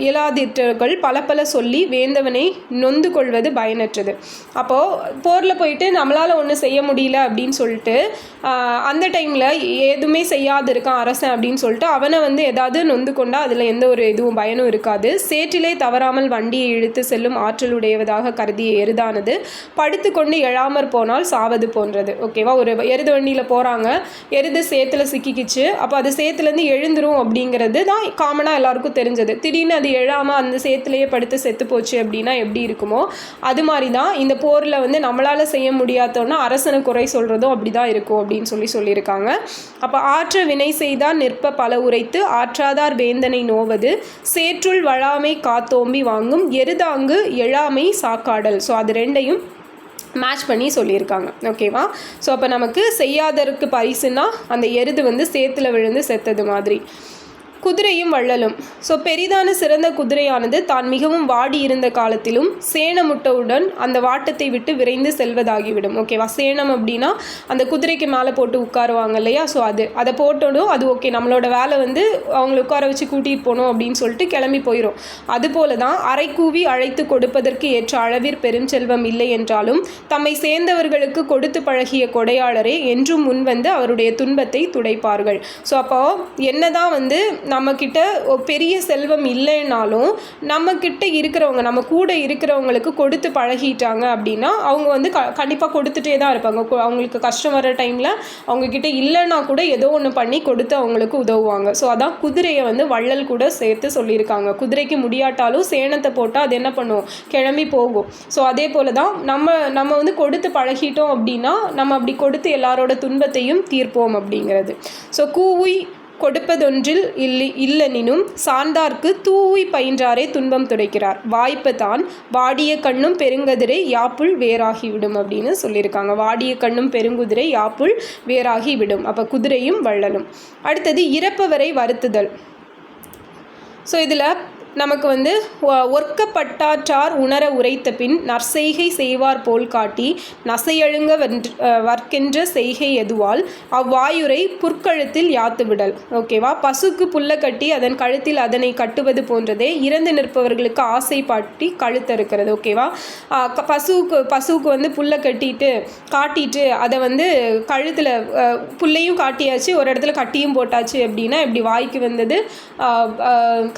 இயலாதிற்றர்கள் பல சொல்லி வேந்தவனை நொந்து கொள்வது பயனற்றது. அப்போது போரில் போயிட்டு நம்மளால் ஒன்று செய்ய முடியல அப்படின்னு சொல்லிட்டு அந்த டைமில் எதுவுமே செய்யாது இருக்கான் அரசன் அப்படின்னு சொல்லிட்டு அவனை வந்து ஏதாவது நொந்து கொண்டால் அதில் எந்த ஒரு இதுவும் பயனும் இருக்காது. சேற்றிலே தவறாமல் வண்டியை இழுத்து செல்லும் ஆற்றலுடையவதாக கருதிய எருதானது படுத்து கொண்டு எழாமற் போனால் சாவது போன்றது. ஓகேவா. ஒரு எருது வண்டியில் போகிறாங்க, எருது சேத்துல சிக்கிக்கிச்சு. அப்போ அது சேத்துலேருந்து எழுந்துரும் அப்படிங்கிறது தான் காமனாக எல்லாருக்கும் தெரிஞ்சது. திடீர்னு அது எழாமல் அந்த சேத்துலேயே படுத்து செத்து போச்சு அப்படின்னா எப்படி இருக்குமோ அது மாதிரி தான் இந்த போரில் வந்து நம்மளால் செய்ய முடியாதோன்னா அரசனை குறை சொல்கிறதும் அப்படி தான் இருக்கும் அப்படின்னு சொல்லியிருக்காங்க. அப்போ ஆற்ற வினை செய்தார் நிற்ப பல உரைத்து ஆற்றாதார் வேந்தனை நோவது சேற்றுள் வழாமை காத்தோம்பி வாங்கும் எருதாங்கு எழாமை சாக்காடல். ஸோ அது ரெண்டையும் மேட்ச் பண்ணி சொல்லியிருக்காங்க. ஓகேவா? ஸோ அப்போ நமக்கு செய்யாதற்கு பரிசுனா அந்த எருது வந்து சேத்துல விழுந்து செத்தது மாதிரி. குதிரையும் வள்ளலும். ஸோ பெரிதான சிறந்த குதிரையானது தான் மிகவும் வாடி இருந்த காலத்திலும் சேணமுட்டவுடன் அந்த வாட்டத்தை விட்டு விரைந்து செல்வதாகிவிடும். ஓகேவா? சேணம் அப்படின்னா அந்த குதிரைக்கு மேலே போட்டு உட்காருவாங்க இல்லையா? ஸோ அதை போட்டோடும் அது ஓகே, நம்மளோட வேலை வந்து அவங்களை உட்கார வச்சு கூட்டிகிட்டு போகணும் அப்படின்னு சொல்லிட்டு கிளம்பி போயிடும். அதுபோல தான் அரைக்கூவி அழைத்து கொடுப்பதற்கு ஏற்ற அளவிற் பெரும் செல்வம் இல்லை என்றாலும் தம்மை சேர்ந்தவர்களுக்கு கொடுத்து பழகிய கொடையாளரே என்றும் முன்வந்து அவருடைய துன்பத்தை துடைப்பார்கள். ஸோ அப்போ என்னதான் வந்து நம்மக்கிட்ட பெரிய செல்வம் இல்லைனாலும் நம்மக்கிட்ட இருக்கிறவங்க, நம்ம கூட இருக்கிறவங்களுக்கு கொடுத்து பழகிட்டாங்க அப்படின்னா அவங்க வந்து கண்டிப்பாக கொடுத்துட்டே தான் இருப்பாங்க. அவங்களுக்கு கஷ்டம் வர டைமில் அவங்கக்கிட்ட இல்லைன்னா கூட ஏதோ ஒன்று பண்ணி கொடுத்து அவங்களுக்கு உதவுவாங்க. ஸோ அதான் குதிரையை வந்து வள்ளல் கூட சேர்த்து சொல்லியிருக்காங்க. குதிரைக்கு முடியாட்டாலும் சேணத்தை போட்டால் அது என்ன பண்ணும், கிளம்பி போகும். ஸோ அதே போல் தான் நம்ம வந்து கொடுத்து பழகிட்டோம் அப்படின்னா நம்ம அப்படி கொடுத்து எல்லாரோட துன்பத்தையும் தீர்ப்போம் அப்படிங்கிறது. ஸோ கூவி கொடுப்பதொன்றில் இல்லெனினும் சார்ந்தார்க்கு தூவி பயின்றாரே துன்பம் துடைக்கிறார். வாய்ப்பு தான் வாடிய கண்ணும் பெருங்குதிரை யாப்புள் வேறாகிவிடும் அப்படின்னு சொல்லியிருக்காங்க. வாடிய கண்ணும் பெருங்குதிரை யாப்புள் வேறாகிவிடும். அப்போ குதிரையும் வள்ளலும். அடுத்தது இறப்பவரை வருத்துதல். ஸோ இதில் நமக்கு வந்து ஒர்க்கப்பட்டாற்றார் உணர உரைத்த பின் நற்செய்கை செய்வார் போல் காட்டி நசையழுங்க வர்க்கின்ற செய்கை எதுவால் அவ்வாயுரை புற்கழுத்தில் யாத்து விடல். ஓகேவா? பசுக்கு புல்லை கட்டி அதன் கழுத்தில் அதனை கட்டுவது போன்றதே இறந்து நிற்பவர்களுக்கு ஆசை பாட்டி கழுத்தறுக்கிறது. ஓகேவா? பசுவுக்கு வந்து புல்லை காட்டிட்டு அதை வந்து கழுத்தில் புல்லையும் காட்டியாச்சு, ஒரு இடத்துல கட்டியும் போட்டாச்சு அப்படின்னா இப்படி வாய்க்கு வந்தது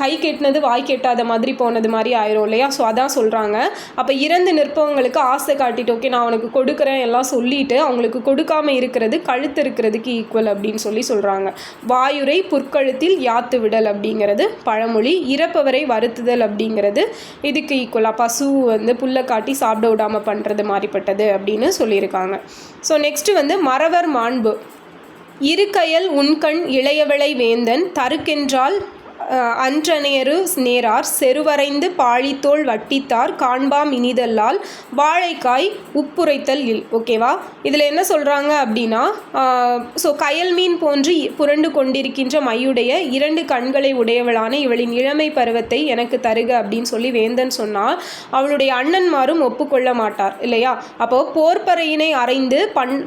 கை கெட்டினது வாய் கேட்டாத மாதிரி போனது மாதிரி ஆயிரும் இல்லையா? ஸோ அதான் சொல்கிறாங்க. அப்போ இறந்து நிற்பவங்களுக்கு ஆசை காட்டிட்டு ஓகே நான் அவனுக்கு கொடுக்குறேன் எல்லாம் சொல்லிட்டு அவங்களுக்கு கொடுக்காம இருக்கிறது கழுத்து இருக்கிறதுக்கு ஈக்குவல் அப்படின்னு சொல்கிறாங்க. வாயுரை புற்கழுத்தில் யாத்து விடல் அப்படிங்கிறது பழமொழி. இறப்பவரை வருத்துதல் அப்படிங்கிறது இதுக்கு ஈக்குவலாக பசு வந்து புல்லை காட்டி சாப்பிட விடாமல் பண்ணுறது மாதிரிப்பட்டது அப்படின்னு சொல்லியிருக்காங்க. ஸோ நெக்ஸ்ட்டு வந்து மறவர் மாண்பு. இருக்கையல் உண்கண் இளையவளை வேந்தன் தருக்கென்றால் அன்றனையரு நேரார் செருவரைந்து பாழித்தோள் வட்டித்தார் காண்பாம் இனிதல்லால் வாழைக்காய் உப்புரைத்தல் இல். ஓகேவா? இதில் என்ன சொல்கிறாங்க அப்படின்னா ஸோ கயல் மீன் போன்று புரண்டு கொண்டிருக்கின்ற மையுடைய 2 கண்களை உடையவளான இவளின் இளமை பருவத்தை எனக்கு தருக அப்படின்னு சொல்லி வேந்தன் சொன்னால் அவளுடைய அண்ணன்மாரும் ஒப்புக்கொள்ள மாட்டார் இல்லையா? அப்போது போர்ப்பறையினை அரைந்து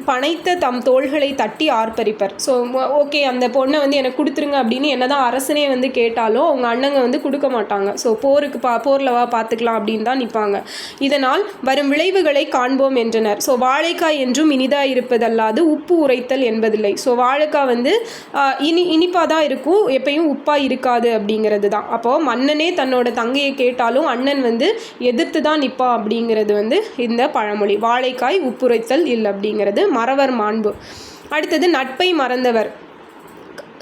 பனைத்த தம் தோள்களை தட்டி ஆர்ப்பரிப்பர். ஸோ ஓகே அந்த பொண்ணை வந்து எனக்கு கொடுத்துருங்க அப்படின்னு என்னதான் அரசனே வந்து கேட்டாலும் அவங்க அண்ணங்க வந்து கொடுக்க மாட்டாங்க. ஸோ போரில் பார்த்துக்கலாம் அப்படின்னு தான் நிற்பாங்க. இதனால் வரும் விளைவுகளை காண்போம் என்றனர். ஸோ வாழைக்காய் என்றும் இனிதாக இருப்பதல்லாது உப்பு உரைத்தல் என்பதில்லை. ஸோ வாழைக்காய் வந்து இனிப்பாக தான் இருக்கும், எப்பயும் உப்பாக இருக்காது அப்படிங்கிறது தான். அப்போது மன்னனே தன்னோட தங்கையை கேட்டாலும் அண்ணன் வந்து எதிர்த்து தான் நிற்பா அப்படிங்கிறது வந்து இந்த பழமொழி. வாழைக்காய் உப்புரைத்தல் இல்லை அப்படிங்கிறது மறவர் மாண்பு. அடுத்தது நட்பை மறந்தவர்.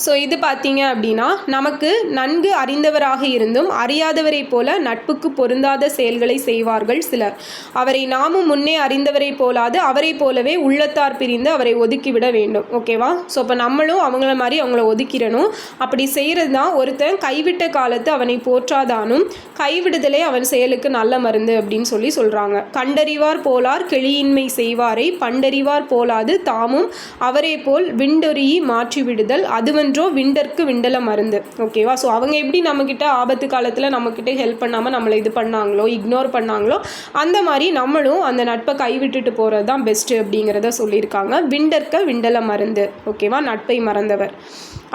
ஸோ இது பார்த்தீங்க அப்படின்னா நமக்கு நன்கு அறிந்தவராக இருந்தும் அறியாதவரை போல நட்புக்கு பொருந்தாத செயல்களை செய்வார்கள் சிலர். அவரை நாமும் முன்னே அறிந்தவரை போலாது அவரை போலவே உள்ளத்தார் பிரிந்து அவரை ஒதுக்கிவிட வேண்டும். ஓகேவா? ஸோ அப்போ நம்மளும் அவங்கள மாதிரி அவங்கள ஒதுக்கிடணும். அப்படி செய்கிறது தான் ஒருத்தன் கைவிட்ட காலத்து அவனை போற்றாதானும் கைவிடுதலே அவன் செயலுக்கு நல்ல மருந்து அப்படின்னு சொல்கிறாங்க. கண்டறிவார் போலார் கிளியின்மை செய்வாரை பண்டறிவார் போலாது தாமும் அவரே போல் விண்டொரியை மாற்றி விடுதல் அதுவன்றோ விண்டற்கு விண்டல மருந்து. ஓகேவா? ஸோ அவங்க எப்படி நம்மக்கிட்ட ஆபத்து காலத்தில் நம்மக்கிட்ட ஹெல்ப் பண்ணாமல் நம்மளை இது பண்ணாங்களோ இக்னோர் பண்ணாங்களோ அந்த மாதிரி நம்மளும் அந்த நட்பை கைவிட்டுட்டு போகிறது தான் பெஸ்ட்டு அப்படிங்கிறத சொல்லியிருக்காங்க. விண்டற்க விண்டல மருந்து. ஓகேவா? நட்பை மறந்தவர்.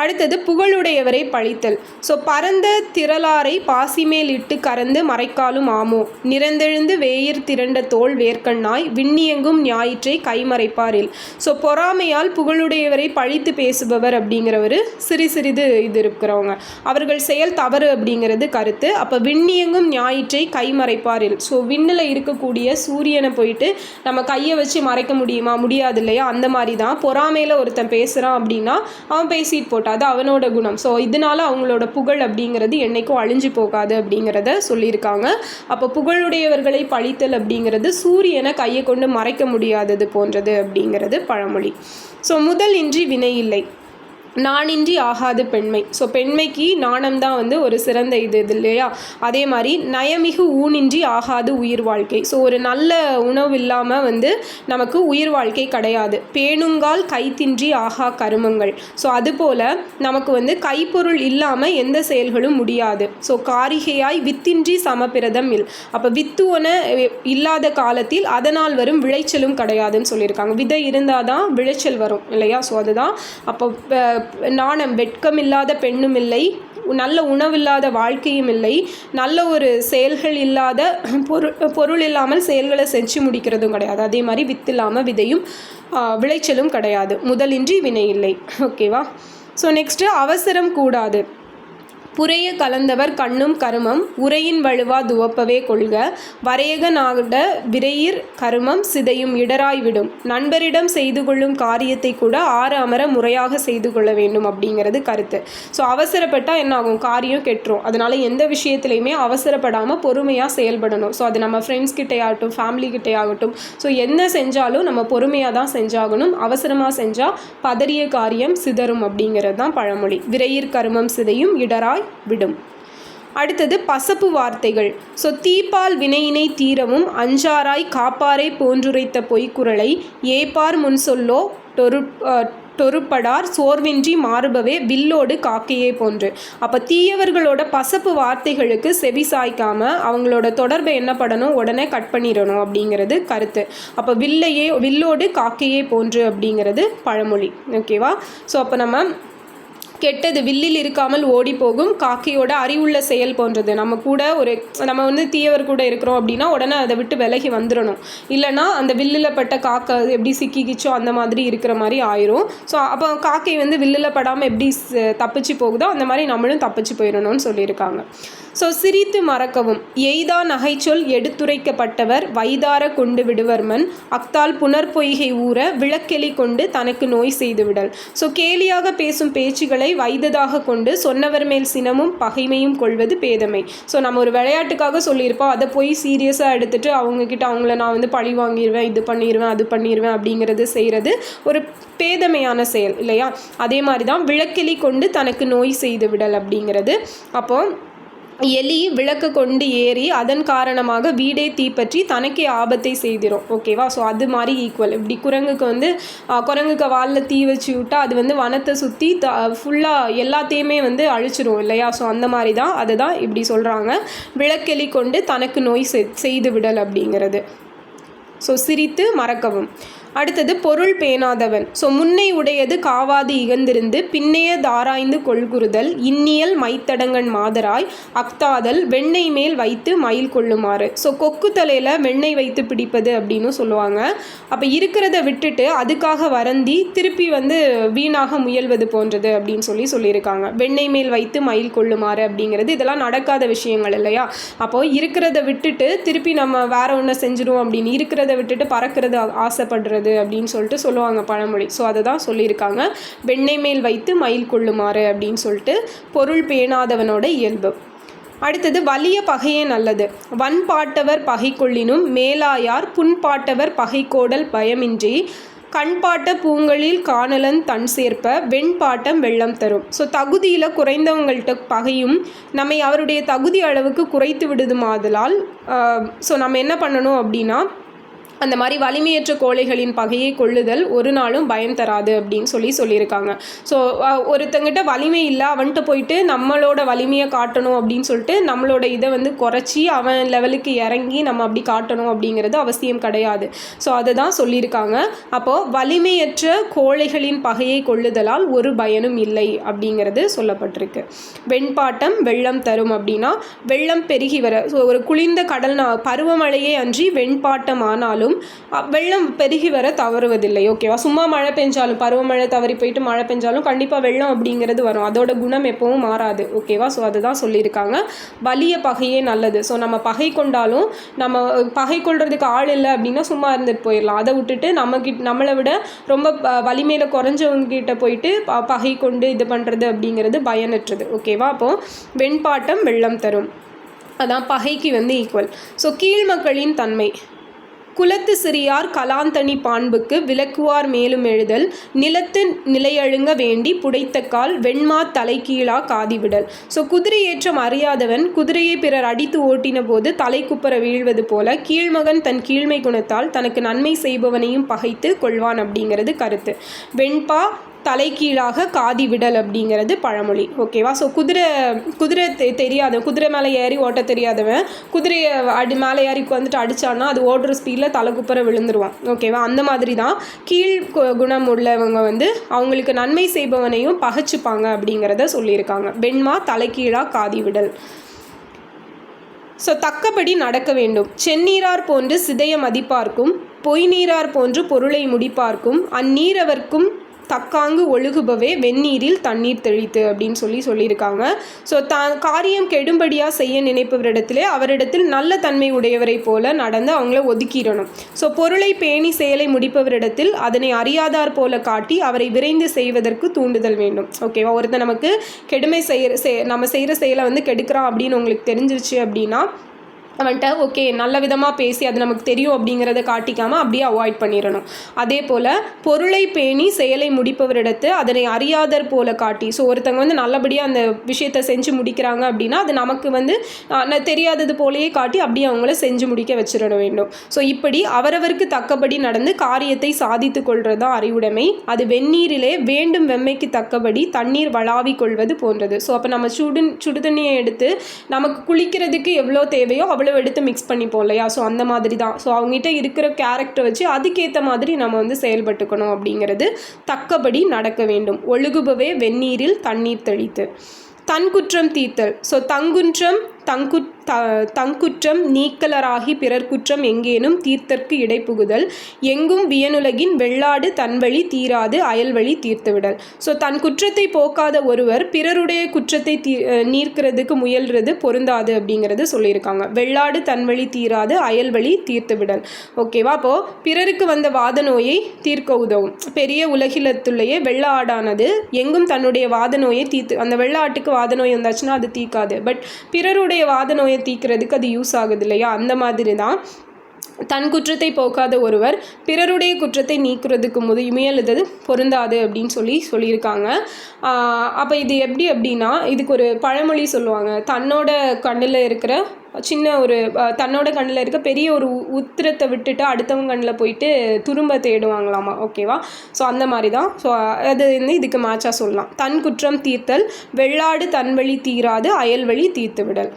அடுத்தது புகழுடையவரை பழித்தல். ஸோ பரந்த திரளாரை பாசிமேல் இட்டு கறந்து மறைக்காலும் ஆமோ நிறந்தெழுந்து வேயிர் திரண்ட தோல் வேர்க்கண்ணாய் விண்ணியங்கும் ஞாயிற்றை கைமறைப்பாரில். ஸோ பொறாமையால் புகழுடையவரை பழித்து பேசுபவர் அப்படிங்கிறவர் சிறிது இது இருக்கிறவங்க, அவர்கள் செயல் தவறு அப்படிங்கிறது கருத்து. அப்போ விண்ணியங்கும் ஞாயிற்றை கைமறைப்பாரில். ஸோ விண்ணில் இருக்கக்கூடிய சூரியனை போயிட்டு நம்ம கையை வச்சு மறைக்க முடியுமா? முடியாது இல்லையா? அந்த மாதிரி தான் பொறாமையில் ஒருத்தன் பேசுகிறான் அப்படின்னா அவன் பேசிட்டு போட்டான், அது அவனோட குணம். ஸோ இதனால அவங்களோட புகழ் அப்படிங்கிறது என்னைக்கும் அழிஞ்சு போகாது அப்படிங்கிறத சொல்லியிருக்காங்க. அப்போ புகழுடையவர்களை பழித்தல் அப்படிங்கிறது சூரியனை கையை கொண்டு மறைக்க முடியாதது போன்றது அப்படிங்கிறது பழமொழி. ஸோ முதல் இன்றி வினை இல்லை. நாணின்றி ஆகாது பெண்மை. ஸோ பெண்மைக்கு நாணம் தான் வந்து ஒரு சிறந்த இது இல்லையா? அதே மாதிரி நயமிகு ஊனின்றி ஆகாது உயிர் வாழ்க்கை. ஸோ ஒரு நல்ல உணவு இல்லாமல் வந்து நமக்கு உயிர் வாழ்க்கை கிடையாது. பேணுங்கால் கைத்தின்றி ஆகா கருமங்கள். ஸோ அதுபோல் நமக்கு வந்து கைப்பொருள் இல்லாமல் எந்த செயல்களும் முடியாது. ஸோ காரிகையாய் வித்தின்றி சமபிரதம் இல். அப்போ வித்துவன இல்லாத காலத்தில் அதனால் வரும் விளைச்சலும் கிடையாதுன்னு சொல்லியிருக்காங்க. விதை இருந்தால் தான் விளைச்சல் வரும் இல்லையா? ஸோ அதுதான். அப்போ நாணம், வெட்கம் இல்லாத பெண்ணும் இல்லை, நல்ல உணவில்லாத வாழ்க்கையும் இல்லை, நல்ல ஒரு செயல்கள் இல்லாத பொருள் இல்லாமல் செயல்களை செஞ்சு முடிக்கிறதும் கிடையாது. அதே மாதிரி வித்து இல்லாமல் விதையும் விளைச்சலும் கிடையாது. முதலின்றி வினை இல்லை. ஓகேவா? ஸோ நெக்ஸ்ட்டு அவசரம் கூடாது. புரைய கலந்தவர் கண்ணும் கருமம் உரையின் வழுவா துவப்பவே கொள்க வரையக நாட விரையிர் கருமம் சிதையும் இடராய் விடும். நண்பரிடம் செய்து கொள்ளும் காரியத்தை கூட ஆற அமர முறையாக செய்து கொள்ள வேண்டும் அப்படிங்கிறது கருத்து. ஸோ அவசரப்பட்டால் என்ன ஆகும்? காரியம் கெட்டுரும். அதனால் எந்த விஷயத்துலையுமே அவசரப்படாமல் பொறுமையாக செயல்படணும். ஸோ அது நம்ம ஃப்ரெண்ட்ஸ் கிட்டே ஆகட்டும், ஃபேமிலி கிட்டே ஆகட்டும், ஸோ என்ன செஞ்சாலும் நம்ம பொறுமையாக தான் செஞ்சாகணும். அவசரமாக செஞ்சால் பதறிய காரியம் சிதறும் அப்படிங்கிறது தான் பழமொழி. விரையிர் கருமம் சிதையும் இடராய் விடும். அடுத்தது பசப்பு வார்த்தைகள். ஸோ தீப்பால் வினையினை தீரவும் அஞ்சாராய் காப்பாரை போன்றுரைத்த பொய்க்குறளை ஏப்பார் முன் சொல்லோ டொருப்படார் சோர்வின்றி மாறுபவே வில்லோடு காக்கையே போன்று. அப்போ தீயவர்களோட பசப்பு வார்த்தைகளுக்கு செவி சாய்க்காமல் அவங்களோட தொடர்பை என்ன பண்ணணும்? உடனே கட் பண்ணிடணும் அப்படிங்கிறது கருத்து. அப்போ வில்லோடு காக்கையே போன்று அப்படிங்கிறது பழமொழி. ஓகேவா? ஸோ அப்போ நம்ம கெட்டது வில்லில் இருக்காமல் ஓடி போகும் காக்கையோட அறிவுள்ள செயல் போன்றது. நம்ம வந்து தீயவர் கூட இருக்கிறோம் அப்படின்னா உடனே அதை விட்டு விலகி வந்துடணும். இல்லைனா அந்த வில்லில் பட்ட காக்கை எப்படி சிக்கிக்கிச்சோ அந்த மாதிரி இருக்கிற மாதிரி ஆயிரும். ஸோ அப்போ காக்கை வந்து வில்லில் படாமல் எப்படி தப்பிச்சு போகுதோ அந்த மாதிரி நம்மளும் தப்பிச்சு போயிடணும்னு சொல்லியிருக்காங்க. ஸோ சிரித்து மறக்கவும். எய்தா நகைச்சொல் எடுத்துரைக்கப்பட்டவர் வைதார கொண்டு விடுவர்மன் அக்தால் புனர்பொய்கை ஊற விளக்கெளி கொண்டு தனக்கு நோய் செய்து விடல். ஸோ கேலியாக பேசும் பேச்சுகளை வைத்ததாக கொண்டு சொன்னவர் மேல் சினமும் பகைமையும் கொள்வது பேதமை. ஸோ நம்ம ஒரு விளையாட்டுக்காக சொல்லியிருப்போம், அதை போய் சீரியஸாக எடுத்துகிட்டு அவங்கக்கிட்ட அவங்கள நான் வந்து பழி வாங்கிடுவேன், இது பண்ணிடுவேன், அது பண்ணிடுவேன் அப்படிங்கிறது செய்கிறது ஒரு பேதமையான செயல் இல்லையா? அதே மாதிரி தான் விளக்கெளி கொண்டு தனக்கு நோய் செய்து விடல் அப்படிங்கிறது. அப்போது எலி விளக்கு கொண்டு ஏறி அதன் காரணமாக வீடே தீப்பற்றி தனக்கே ஆபத்தை செய்திரும். ஓகேவா? ஸோ அது மாதிரி ஈக்குவல். இப்படி குரங்குக்கு வாலில் தீ வச்சு விட்டால் அது வந்து வனத்தை சுற்றி ஃபுல்லாக எல்லாத்தையுமே வந்து அழிச்சிரும் இல்லையா? ஸோ அந்த மாதிரி தான் அதை தான் இப்படி சொல்கிறாங்க. விளக்கெளி கொண்டு தனக்கு நோய் செய்து விடல் அப்படிங்கிறது. ஸோ சிரித்து மறக்கவும். அடுத்தது பொருள் பேணாதவன். ஸோ முன்னை உடையது காவாது இகந்திருந்து பின்னைய தாராய்ந்து கொள்குறுதல் இன்னியல் மைத்தடங்கன் மாதராய் அக்தாதல் வெண்ணெய் மேல் வைத்து மயில் கொள்ளுமாறு. ஸோ கொக்கு தலையில் வெண்ணெய் வைத்து பிடிப்பது அப்படின்னு சொல்லுவாங்க. அப்போ இருக்கிறத விட்டுட்டு அதுக்காக வருந்தி திருப்பி வந்து வீணாக முயல்வது போன்றது அப்படின்னு சொல்லியிருக்காங்க. வெண்ணெய் மேல் வைத்து மயில் கொள்ளுமாறு அப்படிங்கிறது இதெல்லாம் நடக்காத விஷயங்கள் இல்லையா? அப்போது இருக்கிறத விட்டுட்டு திருப்பி நம்ம வேற ஒன்று செஞ்சிடும் அப்படின்னு இருக்கிறத விட்டுட்டு பறக்கிறது ஆசைப்படுறது அப்படின்னு சொல்லுவாங்க பழமொழி. ஸோ அதை தான் சொல்லியிருக்காங்க. வெண்ணெய் மேல் வைத்து மயில் கொள்ளுமாறு அப்படின்னு சொல்லிட்டு பொருள் பேணாதவனோட இயல்பு. அடுத்தது வலிய பகையே நல்லது. வன்பாட்டவர் பகை கொள்ளினும் மேலாயார் புண்பாட்டவர் பகை கோடல் பயமின்றி கண்பாட்ட பூங்களில் காணலன் தன் சேர்ப்ப வெண்பாட்டம் வெள்ளம் தரும். ஸோ தகுதியில் குறைந்தவங்கள்ட்ட பகையும் நம்மை அவருடைய தகுதி அளவுக்கு குறைத்து விடுதுமாதலால் ஸோ நம்ம என்ன பண்ணணும் அப்படின்னா அந்த மாதிரி வலிமையற்ற கோழைகளின் பகையை கொள்ளுதல் ஒரு நாளும் பயம் தராது அப்படின்னு சொல்லியிருக்காங்க. ஸோ ஒருத்தங்கிட்ட வலிமை இல்லை, அவன்கிட்ட போயிட்டு நம்மளோட வலிமையை காட்டணும் அப்படின்னு சொல்லிட்டு நம்மளோட இதை வந்து குறைச்சி அவன் லெவலுக்கு இறங்கி நம்ம அப்படி காட்டணும் அப்படிங்கிறது அவசியம் கிடையாது. ஸோ அதை தான் சொல்லியிருக்காங்க. அப்போது வலிமையற்ற கோழைகளின் பகையை கொள்ளுதலால் ஒரு பயனும் இல்லை அப்படிங்கிறது சொல்லப்பட்டிருக்கு. வெண்பாட்டம் வெள்ளம் தரும் அப்படின்னா வெள்ளம் பெருகி வர. ஸோ ஒரு குளிர்ந்த கடல் பருவமழையே அன்றி வெண்பாட்டம் ஆனாலும் வெள்ளம் பெருகி வர தவறுவதில்லை. ஓகேவா? சும்மா மழை பெஞ்சாலும் பருவமழை தவறி போயிட்டு மழை பெஞ்சாலும் கண்டிப்பாக வெள்ளம் அப்படிங்கிறது வரும். அதோட குணம் எப்பவும் மாறாது. ஓகேவா? ஸோ அதுதான் சொல்லியிருக்காங்க. வலிய பகையே நல்லது. ஸோ நம்ம பகை கொண்டாலும் நம்ம பகை கொள்றதுக்கு ஆள் இல்லை அப்படின்னா சும்மா இருந்துட்டு போயிடலாம். அதை விட்டுட்டு நம்மளை விட ரொம்ப வலிமையில் குறைஞ்சவங்க கிட்ட போயிட்டு பகை கொண்டு இது பண்ணுறது அப்படிங்கிறது பயனற்றது. ஓகேவா? அப்போது வெண்பாட்டம் வெள்ளம் தரும், அதான் பகைக்கு வந்து ஈக்குவல். ஸோ கீழ் மக்களின் தன்மை. குலத்து சிறியார் கலாந்தனி பாண்புக்கு விளக்குவார் மேலும் எழுதல் நிலத்து நிலையழுங்க வேண்டி புடைத்தக்கால் வெண்மா தலைகீழா காதிவிடல். ஸோ குதிரை ஏற்றம் அறியாதவன் குதிரையை பிறர் அடித்து ஓட்டின போது தலை குப்பர வீழ்வது போல கீழ்மகன் தன் கீழ்மை குணத்தால் தனக்கு நன்மை செய்பவனையும் பகைத்து கொள்வான் அப்படிங்கிறது கருத்து. வெண்பா தலைகீழாக காதி விடல் அப்படிங்கிறது பழமொழி. ஓகேவா? ஸோ குதிரை தெரியாதவன், குதிரை மேலே ஏறி ஓட்ட தெரியாதவன் குதிரையை மேலே ஏறி வந்துட்டு அடித்தான்னா அது ஓடுற ஸ்பீடில் தலைக்குப்புற விழுந்துருவான். ஓகேவா? அந்த மாதிரி தான் கீழ் குணம் உள்ளவங்க வந்து அவங்களுக்கு நன்மை செய்பவனையும் பகைச்சுப்பாங்க அப்படிங்கிறத சொல்லியிருக்காங்க. வெண்மா தலைகீழாக காதி விடல். ஸோ தக்கபடி நடக்க வேண்டும். செந்நீரார் போன்று சிதைய மதிப்பார்க்கும் பொய் நீரார் போன்று பொருளை முடிப்பார்க்கும் அந்நீரவர்க்கும் தக்காங்கு ஒழுகுபவே வெந்நீரில் தண்ணீர் தெளித்து அப்படின்னு சொல்லியிருக்காங்க. ஸோ காரியம் கெடும்படியாக செய்ய நினைப்பவரிடத்திலே அவரிடத்தில் நல்ல தன்மை உடையவரை போல நடந்து அவங்கள ஒதுக்கிடணும். ஸோ பொருளை பேணி செயலை முடிப்பவரிடத்தில் அதனை அறியாதார் போல காட்டி அவரை விரைந்து செய்வதற்கு தூண்டுதல் வேண்டும். ஓகேவா? ஒருத்தர் நமக்கு கெடுமை நம்ம செய்கிற செயலை வந்து கெடுக்கிறான் அப்படின்னு உங்களுக்கு தெரிஞ்சிருச்சு அப்படின்னா அவன்கிட்ட ஓகே நல்ல விதமாக பேசி அது நமக்கு தெரியும் அப்படிங்கிறத காட்டிக்காமல் அப்படியே அவாய்ட் பண்ணிடணும். அதே போல் பொருளை பேணி செயலை முடிப்பவரிடத்து அதனை அறியாதர் போல காட்டி, ஸோ ஒருத்தவங்க வந்து நல்லபடியாக அந்த விஷயத்தை செஞ்சு முடிக்கிறாங்க அப்படின்னா அது நமக்கு வந்து தெரியாதது போலேயே காட்டி அப்படியே அவங்கள செஞ்சு முடிக்க வச்சிட வேண்டும். ஸோ இப்படி அவரவருக்கு தக்கபடி நடந்து காரியத்தை சாதித்து கொள்வது தான் அறிவுடைமை. அது வெந்நீரிலே வேண்டும் வெம்மைக்கு தக்கபடி தண்ணீர் வளாவி கொள்வது போன்றது. ஸோ அப்போ நம்ம சுடுதண்ணியை எடுத்து நமக்கு குளிக்கிறதுக்கு எவ்வளோ தேவையோ அவ்வளோ எடுத்து மிக்ஸ் பண்ணிப்போம் இல்லையா? ஸோ அந்த மாதிரி தான். ஸோ அவங்ககிட்ட இருக்கிற கேரக்டர் வச்சு அதுக்கேற்ற மாதிரி நம்ம வந்து செயல்பட்டுக்கணும் அப்படிங்கிறது தக்கபடி நடக்க வேண்டும். ஒழுகுபவே வெந்நீரில் தண்ணீர் தெளித்து. தன் குற்றம் தீர்த்தல். ஸோ தங்குற்றம் நீக்கலராகி பிறர் குற்றம் எங்கேனும் தீர்த்தற்கு இடைப்புகுதல் எங்கும் வியனுலகின் வெள்ளாடு தன்வழி தீராது அயல்வழி தீர்த்துவிடல். ஸோ தன் குற்றத்தை போக்காத ஒருவர் பிறருடைய குற்றத்தை நீக்கிறதுக்கு முயல்றது பொருந்தாது அப்படிங்கிறது சொல்லியிருக்காங்க. வெள்ளாடு தன்வழி தீராது அயல்வழி தீர்த்துவிடல். ஓகேவா? அப்போது பிறருக்கு வந்த வாத நோயை தீர்க்க உதவும். பெரிய உலகிலத்துள்ளேயே வெள்ள ஆடானது எங்கும் தன்னுடைய வாத நோயை அந்த வெள்ள ஆட்டுக்கு வாத நோய் வந்தாச்சுன்னா அது தீர்க்காது. பட் பிறருடைய வாத நோயை தீர்க்கிறதுக்கு அது யூஸ் ஆகுது இல்லையா? அந்த மாதிரி தான் தன் குற்றத்தை போக்காத ஒருவர் பிறருடைய குற்றத்தை நீக்கிறதுக்கு முயலுது பொருந்தாது அப்படின்னு சொல்லியிருக்காங்க. அப்போ இது எப்படி அப்படின்னா இதுக்கு ஒரு பழமொழி சொல்லுவாங்க. தன்னோட கண்ணில் இருக்கிற பெரிய ஒரு உத்திரத்தை விட்டுட்டு அடுத்தவங்க கண்ணில் போயிட்டு துரும்ப தேடுவாங்களாமா. ஓகேவா? ஸோ அந்த மாதிரி தான். ஸோ அது வந்து இதுக்கு மேட்சாக சொல்லலாம். தன் குற்றம் தீர்த்தல் வெள்ளாடு தன்வழி தீராது அயல்வழி தீர்த்து விடல்.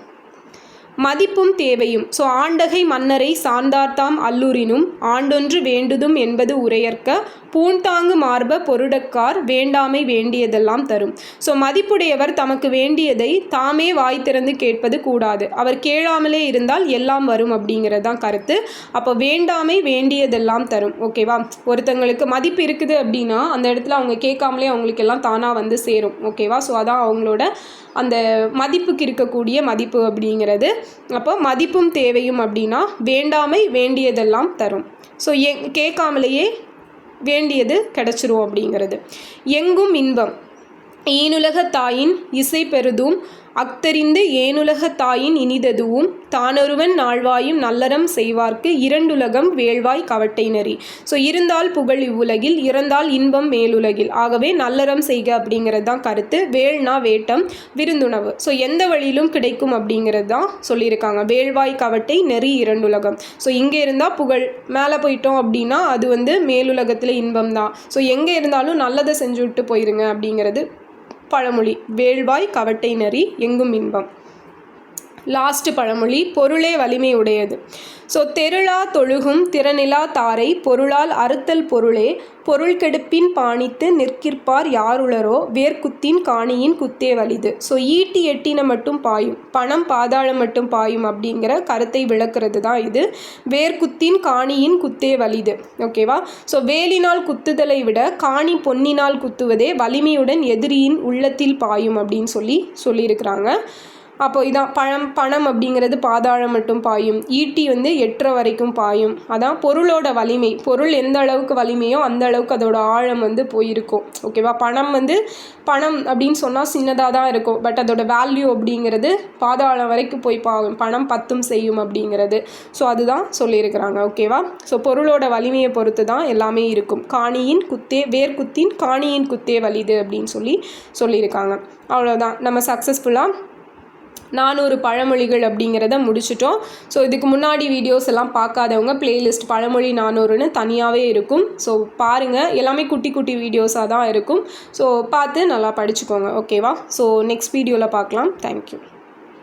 மதிப்பும் தேவையும். ஸோ ஆண்டகை மன்னரை சார்ந்தார்த்தாம் அல்லூரினும் ஆண்டொன்று வேண்டுதும் என்பது உரையற்க பூண்டாங்கு மார்ப பொருடக்கார் வேண்டாமை வேண்டியதெல்லாம் தரும். ஸோ மதிப்புடையவர் தமக்கு வேண்டியதை தாமே வாய் திறந்து கேட்பது கூடாது. அவர் கேளாமலே இருந்தால் எல்லாம் வரும் அப்படிங்கிறது தான் கருத்து. அப்போ வேண்டாமை வேண்டியதெல்லாம் தரும். ஓகேவா? ஒருத்தங்களுக்கு மதிப்பு இருக்குது அப்படின்னா அந்த இடத்துல அவங்க கேட்காமலே அவங்களுக்கு எல்லாம் தானாக வந்து சேரும். ஓகேவா? ஸோ அதான் அவங்களோட அந்த மதிப்புக்கு இருக்கக்கூடிய மதிப்பு அப்படிங்கிறது. அப்போ மதிப்பும் தேவையும் அப்படின்னா வேண்டாமை வேண்டியதெல்லாம் தரும். ஸோ கேட்காமலேயே வேண்டியது கிடச்சிரும் அப்படிங்கிறது. எங்கும் இன்பம். ஈனுலக தாயின் இசை பெருதும் அக்தறிந்து ஏனுலக தாயின் இனிததுவும் தானொருவன் நாள்வாயும் நல்லறம் செய்வார்க்கு இரண்டுலகம் வேள்வாய் கவட்டை நெறி. ஸோ இருந்தால் புகழ் இவ்வுலகில் இறந்தால் இன்பம் மேலுலகில். ஆகவே நல்லறம் செய்க அப்படிங்கிறது தான் கருத்து. வேள்னா வேட்டம், விருந்துணவு. ஸோ எந்த வழியிலும் கிடைக்கும் அப்படிங்கிறது தான் சொல்லியிருக்காங்க. வேள்வாய் கவட்டை நெறி இரண்டுலகம். ஸோ இங்கே இருந்தால் புகழ், மேலே போயிட்டோம் அப்படின்னா அது வந்து மேலுலகத்தில் இன்பம் தான். ஸோ எங்கே இருந்தாலும் நல்லதை செஞ்சு விட்டு போயிருங்க அப்படிங்கிறது பழமொழி. வேள்வாய் கவட்டை நெறி எங்கும் இன்பம். லாஸ்ட் பழமொழி பொருளே வலிமை உடையது. ஸோ தெருளா தொழுகும் திறனிலா தாரை பொருளால் அறுத்தல் பொருளே பொருள் கெடுப்பின் பாணித்து நிற்கிற்பார் யாருளரோ வேர்க்குத்தின் காணியின் குத்தே வலிது. ஸோ ஈட்டி எட்டின மட்டும் பாயும் பணம் பாதாளம் மட்டும் பாயும் அப்படிங்கிற கருத்தை விளக்குறது தான் இது. வேர்க்குத்தின் காணியின் குத்தே வலிது. ஓகேவா? ஸோ வேலினால் குத்துதலை விட காணி பொன்னினால் குத்துவதே வலிமையுடன் எதிரியின் உள்ளத்தில் பாயும் அப்படின்னு சொல்லியிருக்கிறாங்க. அப்போ இதான் பணம் அப்படிங்கிறது பாதாளம் மட்டும் பாயும். ஈட்டி வந்து 8 வரைக்கும் பாயும். அதான் பொருளோட வலிமை. பொருள் எந்த அளவுக்கு வலிமையோ அந்த அளவுக்கு அதோட ஆழம் வந்து போயிருக்கும். ஓகேவா? பணம் அப்படின்னு சொன்னால் சின்னதாக தான் இருக்கும். பட் அதோட வேல்யூ அப்படிங்கிறது பாதாளம் வரைக்கும் போய் பாயும். பணம் 10 செய்யும் அப்படிங்கிறது. ஸோ அதுதான் சொல்லியிருக்கிறாங்க. ஓகேவா? ஸோ பொருளோட வலிமையை பொறுத்து தான் எல்லாமே இருக்கும். வேர்க்குத்தின் காணியின் குத்தே வலிது அப்படின்னு சொல்லியிருக்காங்க. அவ்வளோதான். நம்ம சக்ஸஸ்ஃபுல்லாக 400 பழமொழிகள் அப்படிங்கிறத முடிச்சிட்டோம். ஸோ இதுக்கு முன்னாடி வீடியோஸ் எல்லாம் பார்க்காதவங்க பிளேலிஸ்ட் பழமொழி 400ன்னு தனியாகவே இருக்கும். ஸோ பாருங்கள், எல்லாமே குட்டி குட்டி வீடியோஸாக தான் இருக்கும். ஸோ பார்த்து நல்லா படிச்சுக்கோங்க. ஓகேவா? ஸோ நெக்ஸ்ட் வீடியோவில் பார்க்கலாம். தேங்க்யூ.